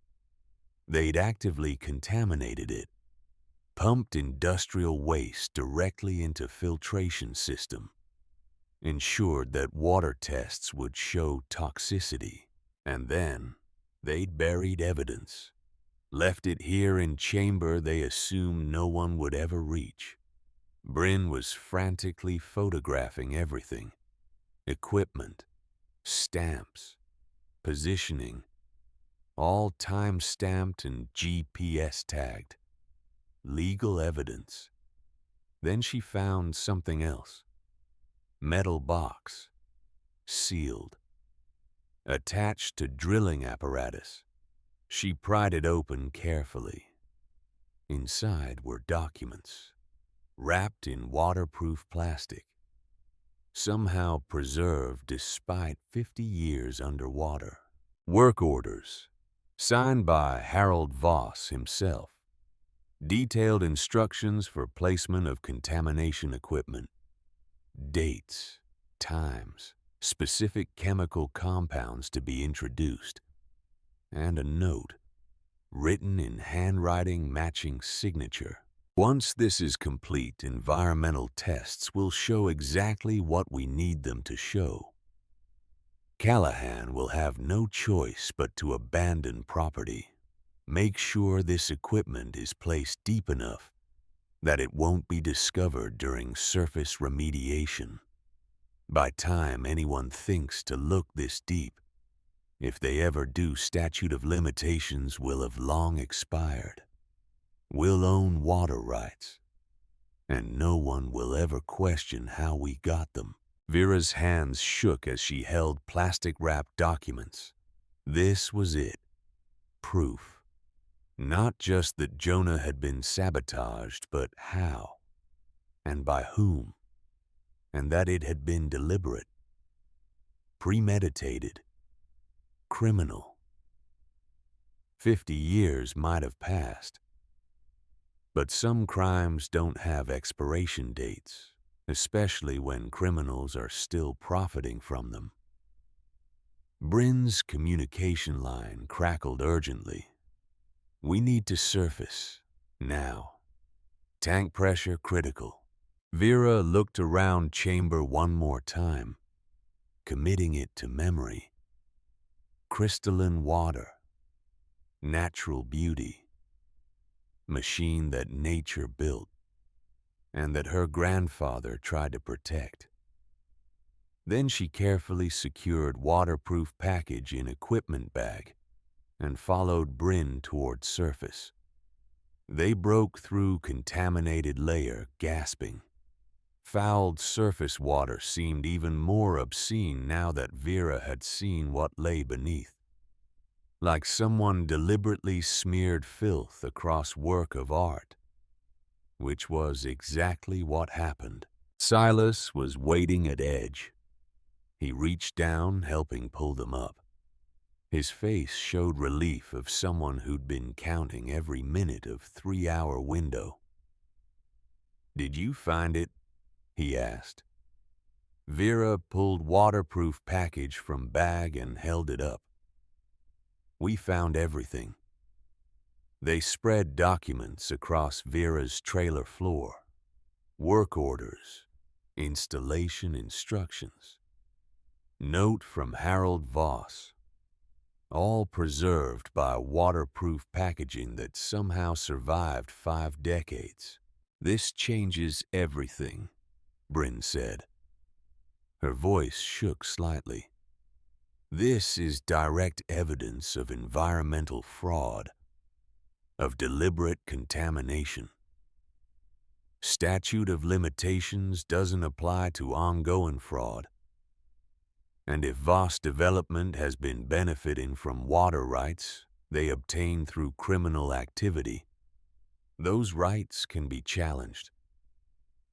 They'd actively contaminated it, pumped industrial waste directly into filtration system, ensured that water tests would show toxicity, and then they'd buried evidence, left it here in chamber they assumed no one would ever reach. Bryn was frantically photographing everything: equipment, stamps, positioning, all time-stamped and GPS tagged. Legal evidence. Then she found something else. Metal box, sealed, attached to drilling apparatus. She pried it open carefully. Inside were documents, wrapped in waterproof plastic, somehow preserved despite 50 years underwater. Work orders, signed by Harold Voss himself. Detailed instructions for placement of contamination equipment. Dates, times, specific chemical compounds to be introduced. And a note, written in handwriting matching signature. Once this is complete, environmental tests will show exactly what we need them to show. Callahan will have no choice but to abandon property. Make sure this equipment is placed deep enough that it won't be discovered during surface remediation. By time anyone thinks to look this deep, if they ever do, statute of limitations will have long expired. We'll own water rights, and no one will ever question how we got them. Vera's hands shook as she held plastic-wrapped documents. This was it. Proof. Not just that Jonah had been sabotaged, but how, and by whom, and that it had been deliberate, premeditated, criminal. 50 years might have passed, but some crimes don't have expiration dates, especially when criminals are still profiting from them. Bryn's communication line crackled urgently. We need to surface, now. Tank pressure critical. Vera looked around chamber one more time, committing it to memory. Crystalline water, natural beauty, machine that nature built, and that her grandfather tried to protect. Then she carefully secured waterproof package in equipment bag and followed Bryn toward surface. They broke through contaminated layer, gasping. Fouled surface water seemed even more obscene now that Vera had seen what lay beneath. Like someone deliberately smeared filth across work of art, which was exactly what happened. Silas was waiting at edge. He reached down, helping pull them up. His face showed relief of someone who'd been counting every minute of 3-hour window. Did you find it? He asked. Vera pulled waterproof package from bag and held it up. We found everything. They spread documents across Vera's trailer floor. Work orders, installation instructions. Note from Harold Voss. All preserved by waterproof packaging that somehow survived 5 decades. This changes everything, Bryn said. Her voice shook slightly. This is direct evidence of environmental fraud, of deliberate contamination. Statute of limitations doesn't apply to ongoing fraud. And if Voss Development has been benefiting from water rights they obtain through criminal activity, those rights can be challenged.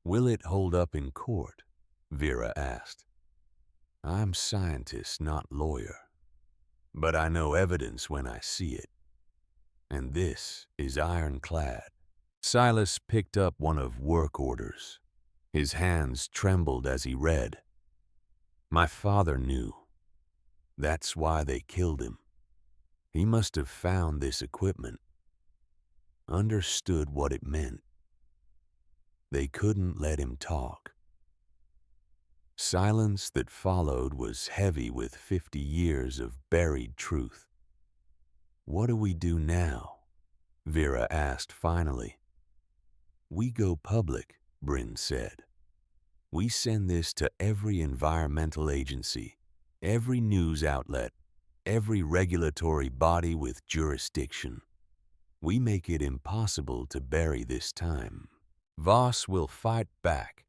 Will it hold up in court? Vera asked. I'm scientist, not lawyer. But I know evidence when I see it. And this is ironclad. Silas picked up one of work orders. His hands trembled as he read. My father knew. That's why they killed him. He must have found this equipment, understood what it meant. They couldn't let him talk. Silence that followed was heavy with 50 years of buried truth. What do we do now? Vera asked finally. We go public, Bryn said. We send this to every environmental agency, every news outlet, every regulatory body with jurisdiction. We make it impossible to bury this time. Voss will fight back.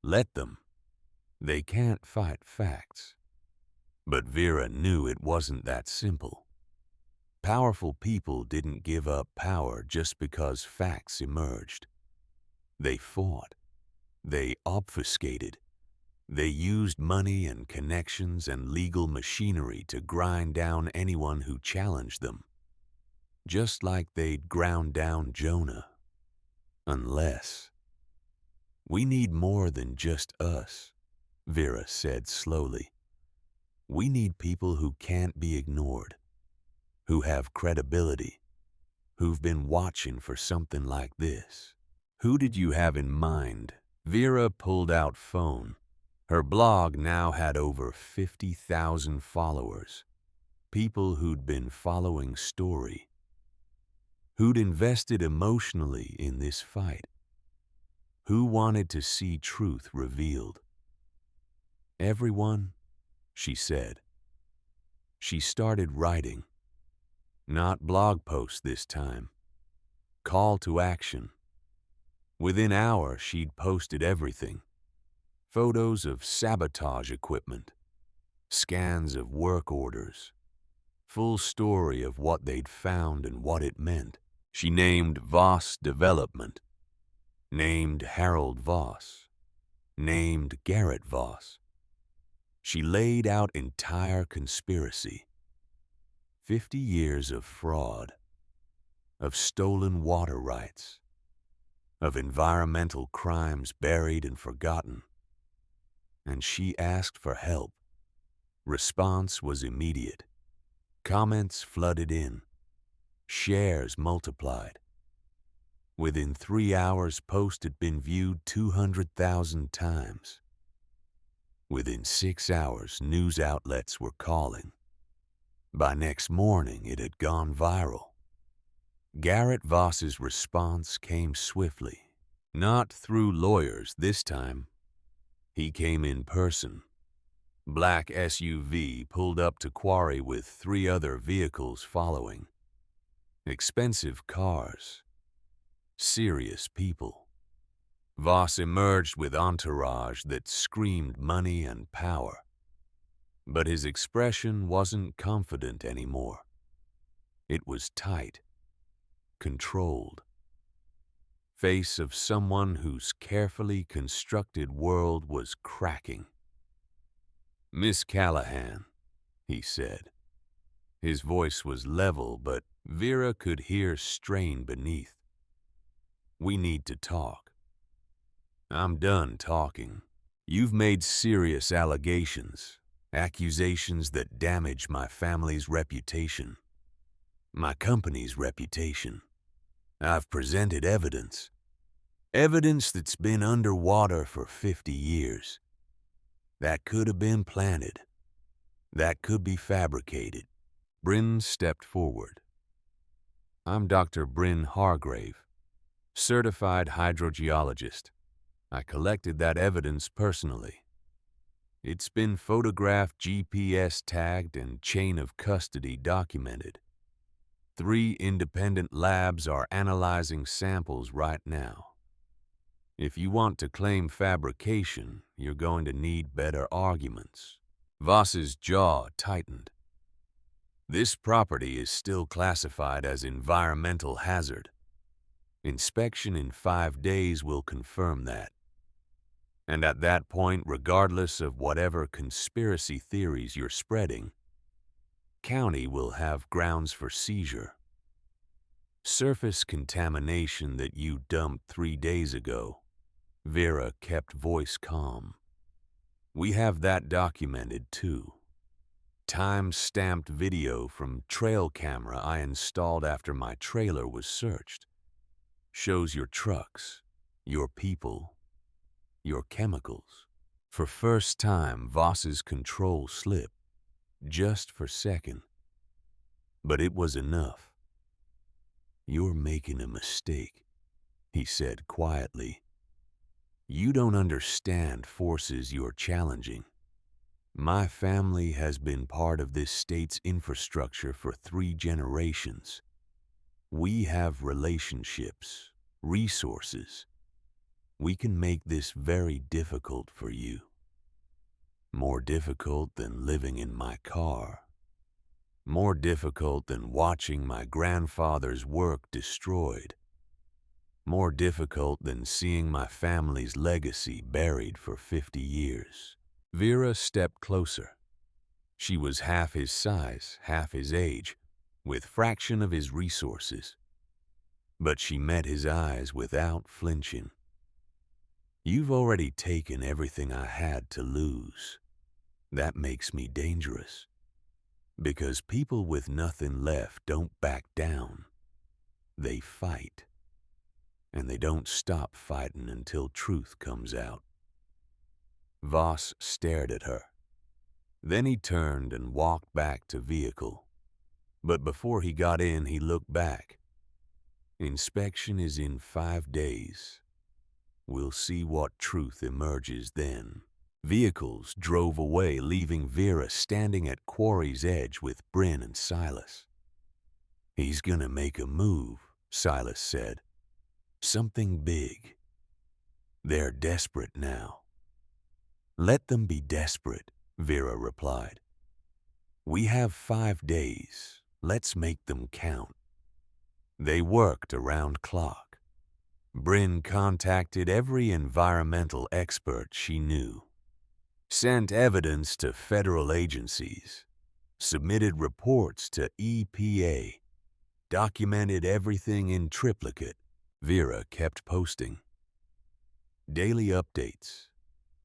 Let them. They can't fight facts. But Vera knew it wasn't that simple. Powerful people didn't give up power just because facts emerged. They fought. They obfuscated. They used money and connections and legal machinery to grind down anyone who challenged them. Just like they'd ground down Jonah. Unless. We need more than just us, Vera said slowly. We need people who can't be ignored, who have credibility, who've been watching for something like this. Who did you have in mind? Vera pulled out phone. Her blog now had over 50,000 followers, people who'd been following story, who'd invested emotionally in this fight, who wanted to see truth revealed. Everyone, she said. She started writing. Not blog posts this time. Call to action. Within hours, she'd posted everything. Photos of sabotage equipment, scans of work orders, full story of what they'd found and what it meant. She named Voss Development, named Harold Voss, named Garrett Voss. She laid out entire conspiracy. 50 years of fraud, of stolen water rights, of environmental crimes buried and forgotten. And she asked for help. Response was immediate. Comments flooded in. Shares multiplied. Within 3 hours, post had been viewed 200,000 times. Within 6 hours, news outlets were calling. By next morning, it had gone viral. Garrett Voss's response came swiftly. Not through lawyers this time. He came in person. Black SUV pulled up to Quarry with 3 other vehicles following. Expensive cars. Serious people. Voss emerged with entourage that screamed money and power. But his expression wasn't confident anymore. It was tight, controlled. Face of someone whose carefully constructed world was cracking. Miss Callahan, he said. His voice was level, but Vera could hear strain beneath. We need to talk. I'm done talking. You've made serious allegations, accusations that damage my family's reputation, my company's reputation. I've presented evidence. Evidence that's been underwater for 50 years. That could have been planted. That could be fabricated. Bryn stepped forward. I'm Dr. Bryn Hargrave, certified hydrogeologist. I collected that evidence personally. It's been photographed, GPS tagged, and chain of custody documented. 3 independent labs are analyzing samples right now. If you want to claim fabrication, you're going to need better arguments. Voss's jaw tightened. This property is still classified as environmental hazard. Inspection in 5 days will confirm that. And at that point, regardless of whatever conspiracy theories you're spreading, county will have grounds for seizure. Surface contamination that you dumped 3 days ago. Vera kept voice calm. We have that documented too. Time-stamped video from trail camera I installed after my trailer was searched. Shows your trucks, your people, your chemicals. For first time, Voss's control slipped, just for second. But it was enough. You're making a mistake, he said quietly. You don't understand forces you're challenging. My family has been part of this state's infrastructure for 3 generations. We have relationships, resources. We can make this very difficult for you. More difficult than living in my car. More difficult than watching my grandfather's work destroyed. More difficult than seeing my family's legacy buried for 50 years. Vera stepped closer. She was half his size, half his age, with fraction of his resources. But she met his eyes without flinching. You've already taken everything I had to lose. That makes me dangerous. Because people with nothing left don't back down. They fight. And they don't stop fighting until truth comes out. Voss stared at her. Then he turned and walked back to vehicle. But before he got in, he looked back. Inspection is in 5 days. We'll see what truth emerges then. Vehicles drove away, leaving Vera standing at Quarry's edge with Bryn and Silas. He's gonna make a move, Silas said. Something big. They're desperate now. Let them be desperate, Vera replied. We have 5 days. Let's make them count. They worked around clock. Bryn contacted every environmental expert she knew. Sent evidence to federal agencies. Submitted reports to EPA. Documented everything in triplicate. Vera kept posting. Daily updates.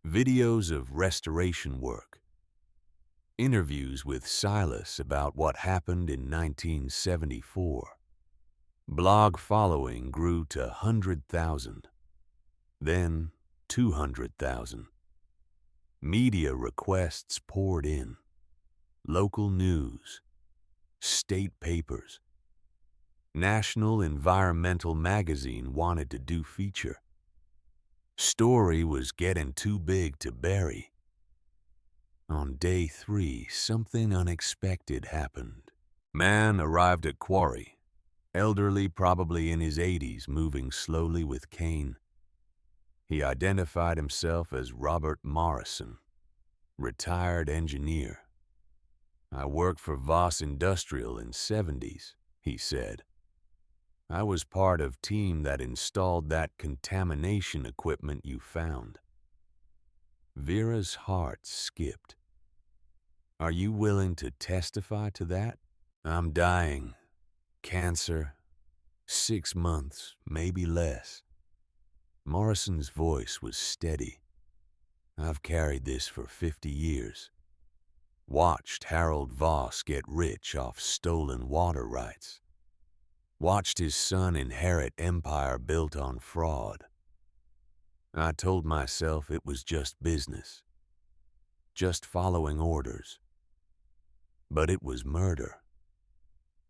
Videos of restoration work. Interviews with Silas about what happened in 1974. Blog following grew to 100,000. Then 200,000. Media requests poured in. Local news. State papers. National Environmental Magazine wanted to do feature. Story was getting too big to bury. On day 3, something unexpected happened. Man arrived at Quarry, elderly, probably in his 80s, moving slowly with cane. He identified himself as Robert Morrison, retired engineer. I worked for Voss Industrial in 70s, he said. I was part of team that installed that contamination equipment you found. Vera's heart skipped. Are you willing to testify to that? I'm dying. Cancer. 6 months, maybe less. Morrison's voice was steady. I've carried this for 50 years. Watched Harold Voss get rich off stolen water rights. Watched his son inherit empire built on fraud. I told myself it was just business. Just following orders. But it was murder.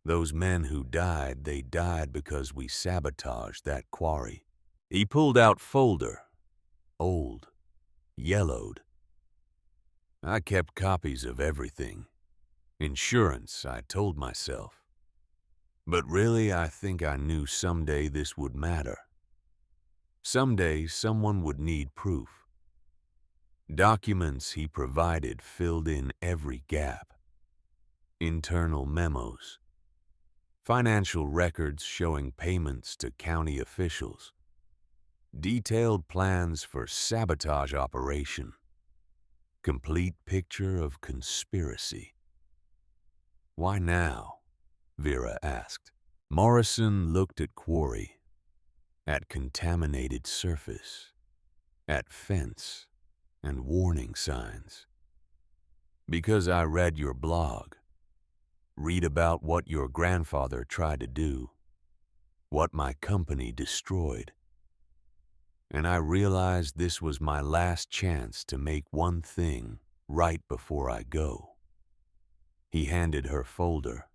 Those men who died, they died because we sabotaged that quarry. He pulled out folder. Old. Yellowed. I kept copies of everything. Insurance, I told myself. But really, I think I knew someday this would matter. Someday, someone would need proof. Documents he provided filled in every gap. Internal memos. Financial records showing payments to county officials. Detailed plans for sabotage operation. Complete picture of conspiracy. Why now? Vera asked. Morrison looked at Quarry, at contaminated surface, at fence and warning signs. Because I read your blog. Read about what your grandfather tried to do, what my company destroyed. And I realized this was my last chance to make one thing right before I go. He handed her folder.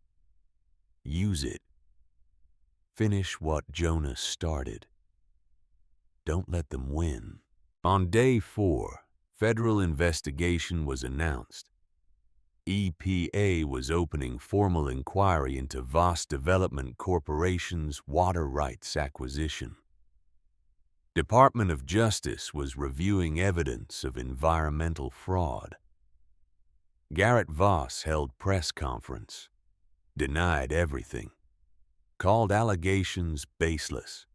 Use it. Finish what Jonah started. Don't let them win. On day 4, federal investigation was announced. EPA was opening formal inquiry into Voss Development Corporation's water rights acquisition. Department of Justice was reviewing evidence of environmental fraud. Garrett Voss held press conference, denied everything, called allegations baseless,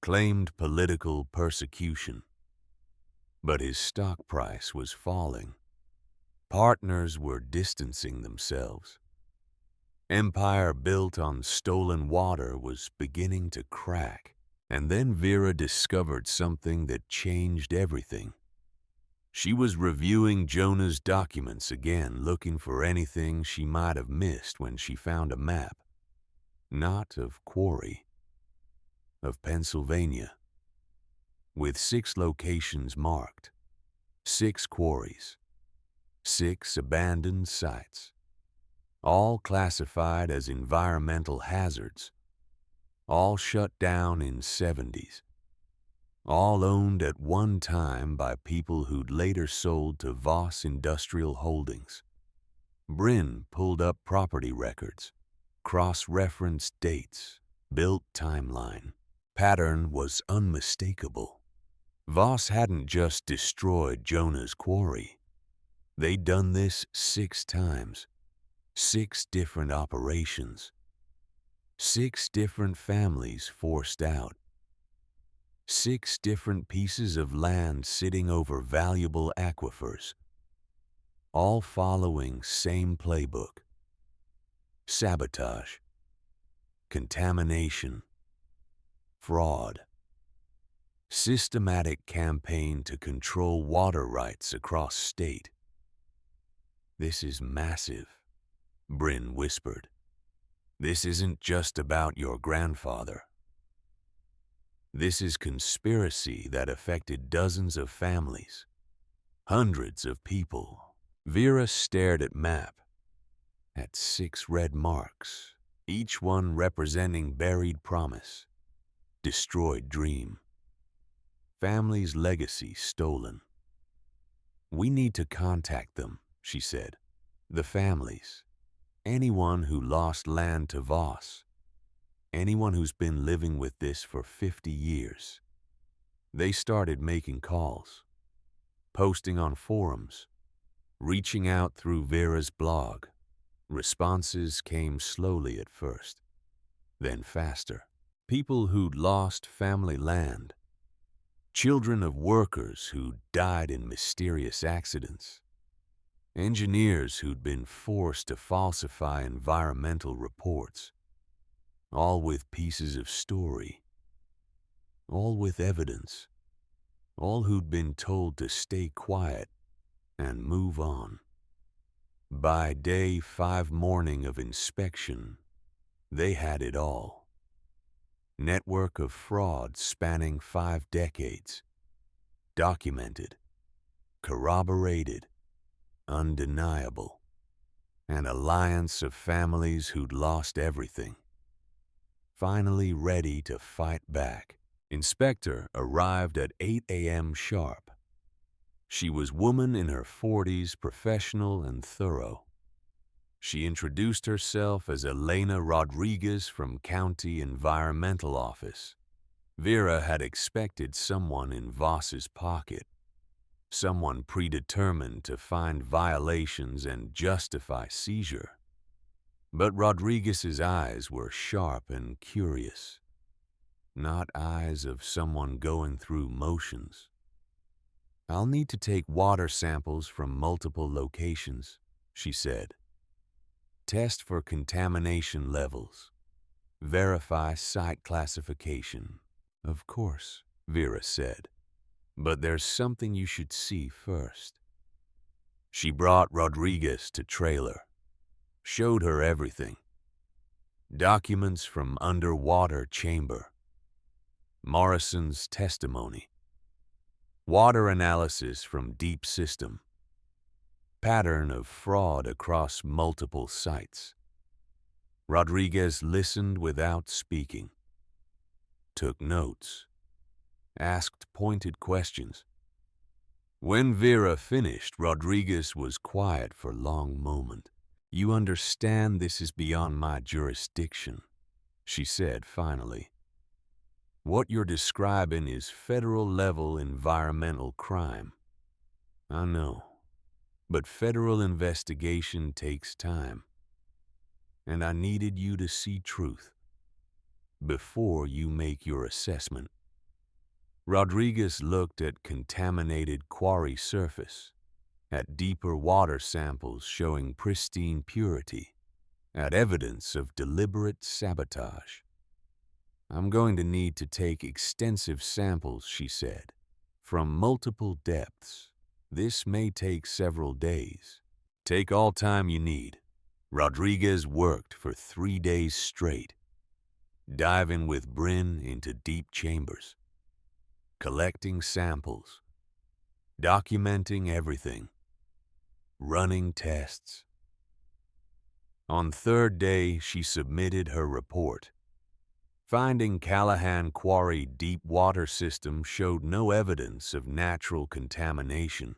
claimed political persecution. But his stock price was falling. Partners were distancing themselves. Empire built on stolen water was beginning to crack. And then Vera discovered something that changed everything. She was reviewing Jonah's documents again, looking for anything she might have missed when she found a map. Not of Quarry, of Pennsylvania. With 6 locations marked, 6 quarries, 6 abandoned sites, all classified as environmental hazards, all shut down in 70s, all owned at one time by people who'd later sold to Voss Industrial Holdings. Bryn pulled up property records, cross-referenced dates, built timeline. Pattern was unmistakable. Voss hadn't just destroyed Jonah's quarry. They'd done this 6 times, 6 different operations. 6 different families forced out. 6 different pieces of land sitting over valuable aquifers, all following same playbook. Sabotage, contamination, fraud. Systematic campaign to control water rights across state. This is massive, Bryn whispered. This isn't just about your grandfather. This is conspiracy that affected dozens of families, hundreds of people. Vera stared at map, at 6 red marks, each one representing buried promise, destroyed dream, family's legacy stolen. We need to contact them, she said. The families. Anyone who lost land to Voss. Anyone who's been living with this for 50 years. They started making calls, posting on forums, reaching out through Vera's blog. Responses came slowly at first, then faster. People who'd lost family land. Children of workers who'd died in mysterious accidents. Engineers who'd been forced to falsify environmental reports, all with pieces of story, all with evidence, all who'd been told to stay quiet and move on. By day 5 morning of inspection, they had it all. Network of fraud spanning 5 decades, documented, corroborated, undeniable, an alliance of families who'd lost everything, finally ready to fight back. Inspector arrived at 8 a.m. sharp. She was woman in her 40s, professional and thorough. She introduced herself as Elena Rodriguez from County Environmental Office. Vera had expected someone in Voss's pocket, someone predetermined to find violations and justify seizure. But Rodriguez's eyes were sharp and curious, not eyes of someone going through motions. I'll need to take water samples from multiple locations, she said. Test for contamination levels. Verify site classification. Of course, Vera said. But there's something you should see first. She brought Rodriguez to trailer. Showed her everything. Documents from underwater chamber. Morrison's testimony. Water analysis from deep system. Pattern of fraud across multiple sites. Rodriguez listened without speaking. Took notes. Asked pointed questions. When Vera finished, Rodriguez was quiet for a long moment. "You understand this is beyond my jurisdiction," she said finally. "What you're describing is federal-level environmental crime." "I know, but federal investigation takes time. And I needed you to see truth before you make your assessment." Rodriguez looked at contaminated quarry surface, at deeper water samples showing pristine purity, at evidence of deliberate sabotage. "I'm going to need to take extensive samples," she said, "from multiple depths. This may take several days." "Take all time you need." Rodriguez worked for 3 days straight, diving with Bryn into deep chambers, collecting samples, documenting everything, running tests. On third day, she submitted her report. Finding Callahan Quarry deep water system showed no evidence of natural contamination.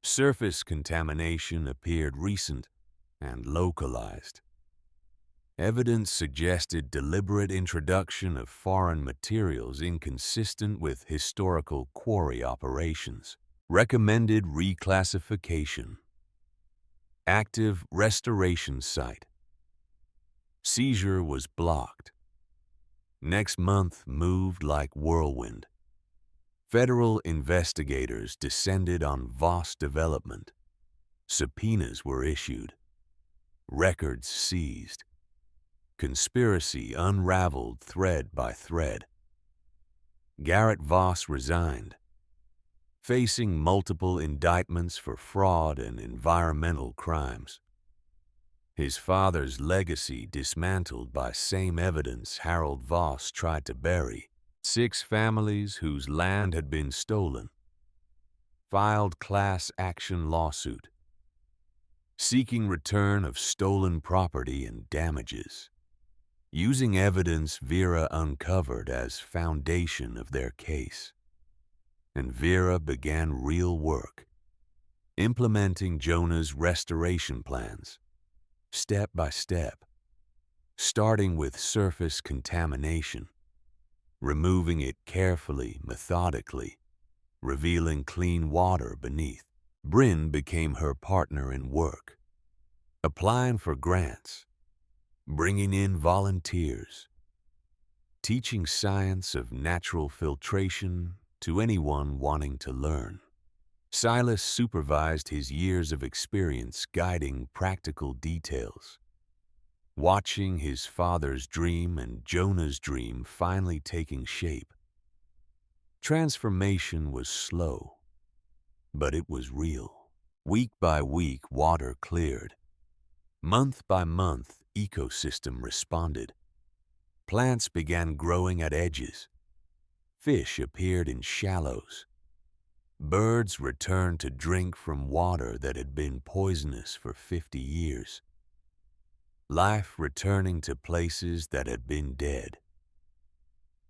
Surface contamination appeared recent and localized. Evidence suggested deliberate introduction of foreign materials inconsistent with historical quarry operations. Recommended reclassification. Active restoration site. Seizure was blocked. Next month moved like whirlwind. Federal investigators descended on Voss development. Subpoenas were issued. Records seized. Conspiracy unraveled thread by thread. Garrett Voss resigned, facing multiple indictments for fraud and environmental crimes. His father's legacy dismantled by same evidence Harold Voss tried to bury. 6 families whose land had been stolen filed class action lawsuit, seeking return of stolen property and damages, using evidence Vera uncovered as foundation of their case. And Vera began real work, implementing Jonah's restoration plans, step by step, starting with surface contamination, removing it carefully, methodically, revealing clean water beneath. Bryn became her partner in work, applying for grants, bringing in volunteers, teaching science of natural filtration to anyone wanting to learn. Silas supervised his years of experience guiding practical details, watching his father's dream and Jonah's dream finally taking shape. Transformation was slow, but it was real. Week by week, water cleared. Month by month, ecosystem responded. Plants began growing at edges. Fish appeared in shallows. Birds returned to drink from water that had been poisonous for 50 years. Life returning to places that had been dead.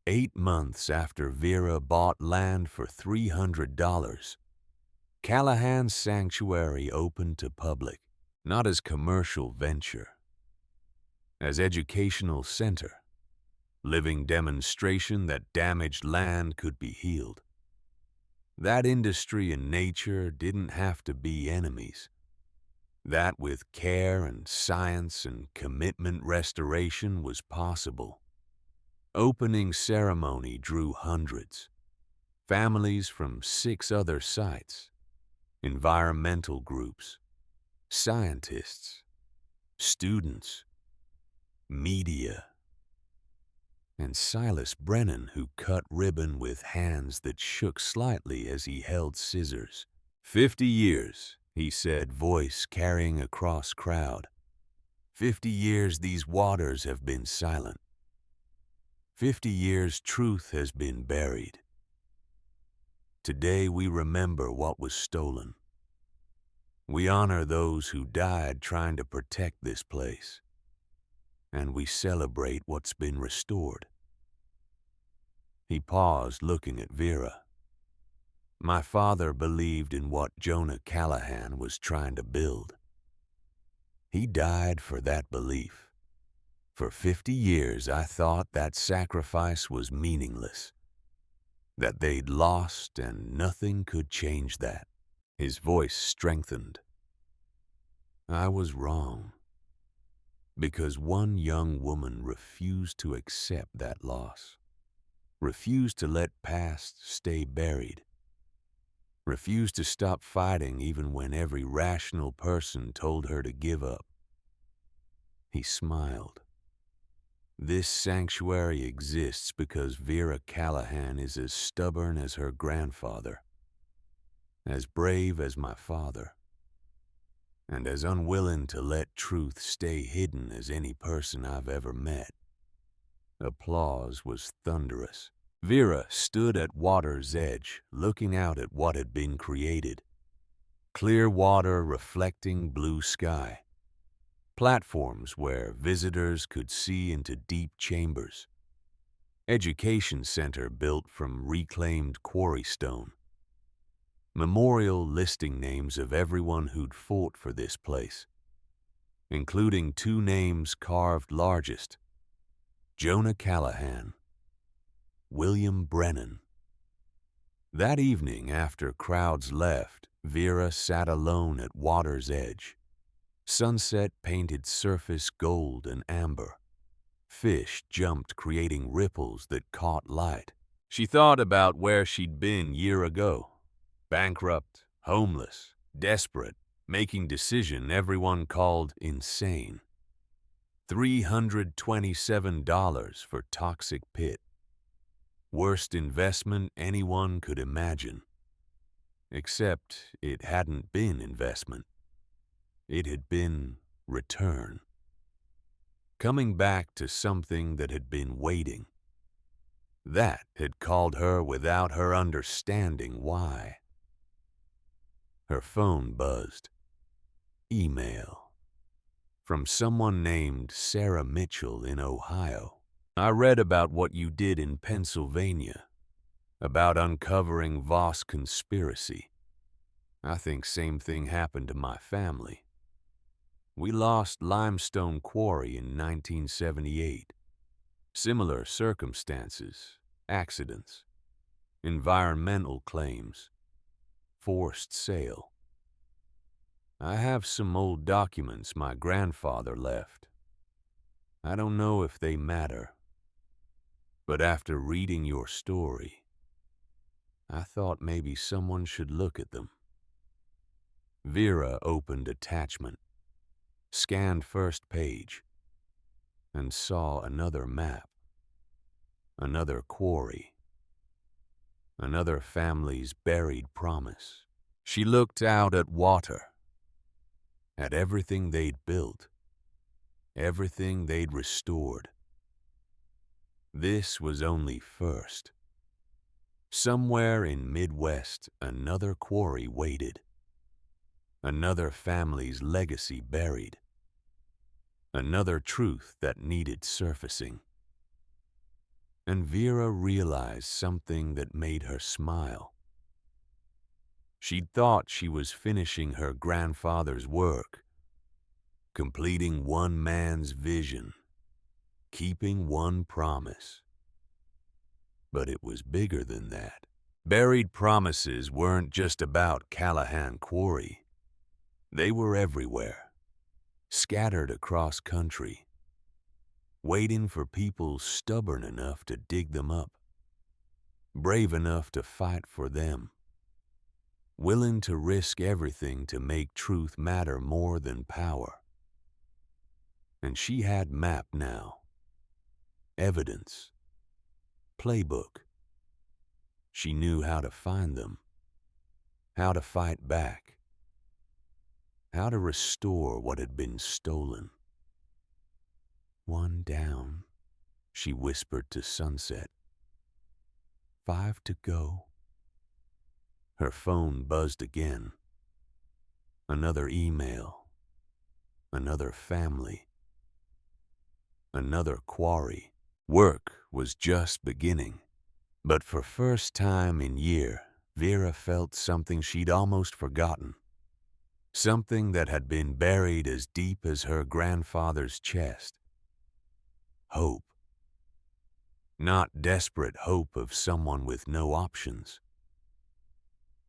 8 months after Vera bought land for $300, Callahan's sanctuary opened to public, not as commercial venture, as educational center, living demonstration that damaged land could be healed. That industry and nature didn't have to be enemies. That with care and science and commitment, restoration was possible. Opening ceremony drew hundreds. Families from 6 other sites, environmental groups, scientists, students, media, and Silas Brennan, who cut ribbon with hands that shook slightly as he held scissors. 50 years, he said, voice carrying across crowd. 50 years these waters have been silent. 50 years truth has been buried. Today we remember what was stolen. We honor those who died trying to protect this place. And we celebrate what's been restored. He paused, looking at Vera. My father believed in what Jonah Callahan was trying to build. He died for that belief. For 50 years I thought that sacrifice was meaningless, that they'd lost and nothing could change that. His voice strengthened. I was wrong, because one young woman refused to accept that loss, refused to let past stay buried, refused to stop fighting even when every rational person told her to give up. He smiled. This sanctuary exists because Vera Callahan is as stubborn as her grandfather, as brave as my father, and as unwilling to let truth stay hidden as any person I've ever met. Applause was thunderous. Vera stood at water's edge, looking out at what had been created. Clear water reflecting blue sky. Platforms where visitors could see into deep chambers. Education center built from reclaimed quarry stone. Memorial listing names of everyone who'd fought for this place, including 2 names carved largest: Jonah Callahan, William Brennan. That evening, after crowds left, Vera sat alone at water's edge. Sunset painted surface gold and amber. Fish jumped, creating ripples that caught light. She thought about where she'd been year ago. Bankrupt, homeless, desperate, making decision everyone called insane. $327 for toxic pit. Worst investment anyone could imagine. Except it hadn't been investment. It had been return. Coming back to something that had been waiting. That had called her without her understanding why. Her phone buzzed. Email. From someone named Sarah Mitchell in Ohio. I read about what you did in Pennsylvania, about uncovering Voss conspiracy. I think same thing happened to my family. We lost Limestone Quarry in 1978. Similar circumstances, accidents, environmental claims, forced sale. I have some old documents my grandfather left. I don't know if they matter, but after reading your story, I thought maybe someone should look at them. Vera opened attachment, scanned first page, and saw another map, another quarry, another family's buried promise. She looked out at water, at everything they'd built, everything they'd restored. This was only first. Somewhere in Midwest, another quarry waited, another family's legacy buried, another truth that needed surfacing. And Vera realized something that made her smile. She'd thought she was finishing her grandfather's work, completing one man's vision, keeping one promise. But it was bigger than that. Buried promises weren't just about Callahan Quarry. They were everywhere, scattered across country, waiting for people stubborn enough to dig them up, brave enough to fight for them, willing to risk everything to make truth matter more than power. And she had map now, evidence, playbook. She knew how to find them, how to fight back, how to restore what had been stolen. One down, she whispered to sunset. 5 to go. Her phone buzzed again. Another email. Another family. Another quarry. Work was just beginning. But for first time in year, Vera felt something she'd almost forgotten. Something that had been buried as deep as her grandfather's chest. Hope. Not desperate hope of someone with no options,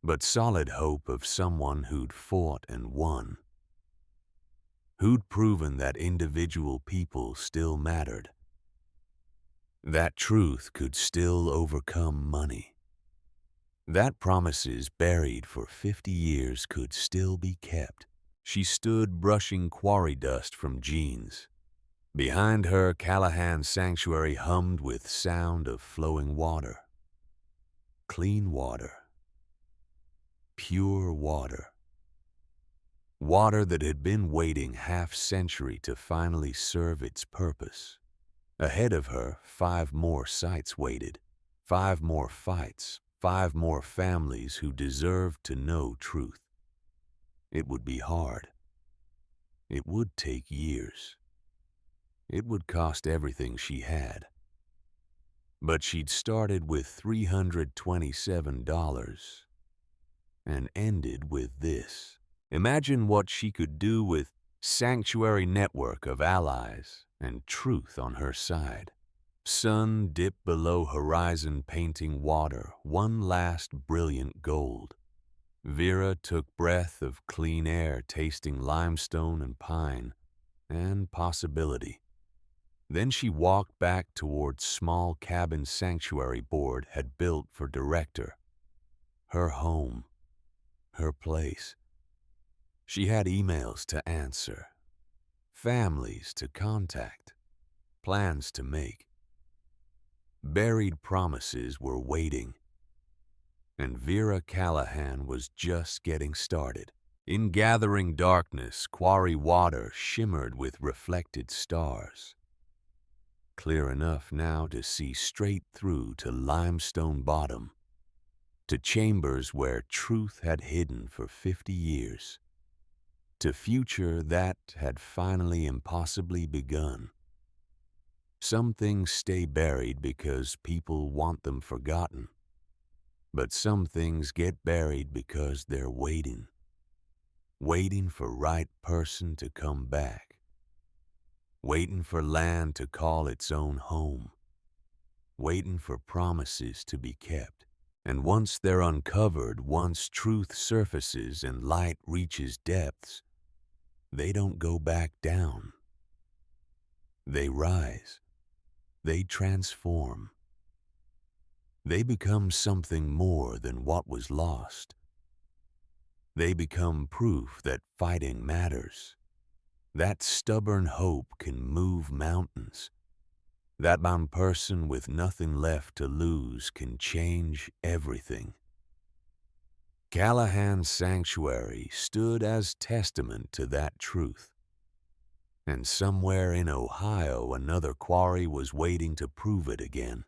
but solid hope of someone who'd fought and won. Who'd proven that individual people still mattered. That truth could still overcome money. That promises buried for 50 years could still be kept. She stood brushing quarry dust from jeans. Behind her, Callahan's sanctuary hummed with sound of flowing water. Clean water. Pure water. Water that had been waiting half-century to finally serve its purpose. Ahead of her, 5 more sites waited. 5 more fights. 5 more families who deserved to know truth. It would be hard. It would take years. It would cost everything she had. But she'd started with $327 and ended with this. Imagine what she could do with sanctuary network of allies and truth on her side. Sun dipped below horizon, painting water one last brilliant gold. Vera took breath of clean air, tasting limestone and pine and possibility. Then she walked back towards small cabin sanctuary board had built for director. Her home. Her place. She had emails to answer. Families to contact. Plans to make. Buried promises were waiting. And Vera Callahan was just getting started. In gathering darkness, quarry water shimmered with reflected stars. Clear enough now to see straight through to limestone bottom, to chambers where truth had hidden for 50 years, to future that had finally impossibly begun. Some things stay buried because people want them forgotten, but some things get buried because they're waiting for right person to come back. Waiting for land to call its own home. Waiting for promises to be kept. And once they're uncovered, once truth surfaces and light reaches depths, they don't go back down. They rise. They transform. They become something more than what was lost. They become proof that fighting matters. That stubborn hope can move mountains. That bound person with nothing left to lose can change everything. Callahan's sanctuary stood as testament to that truth. And somewhere in Ohio, another quarry was waiting to prove it again.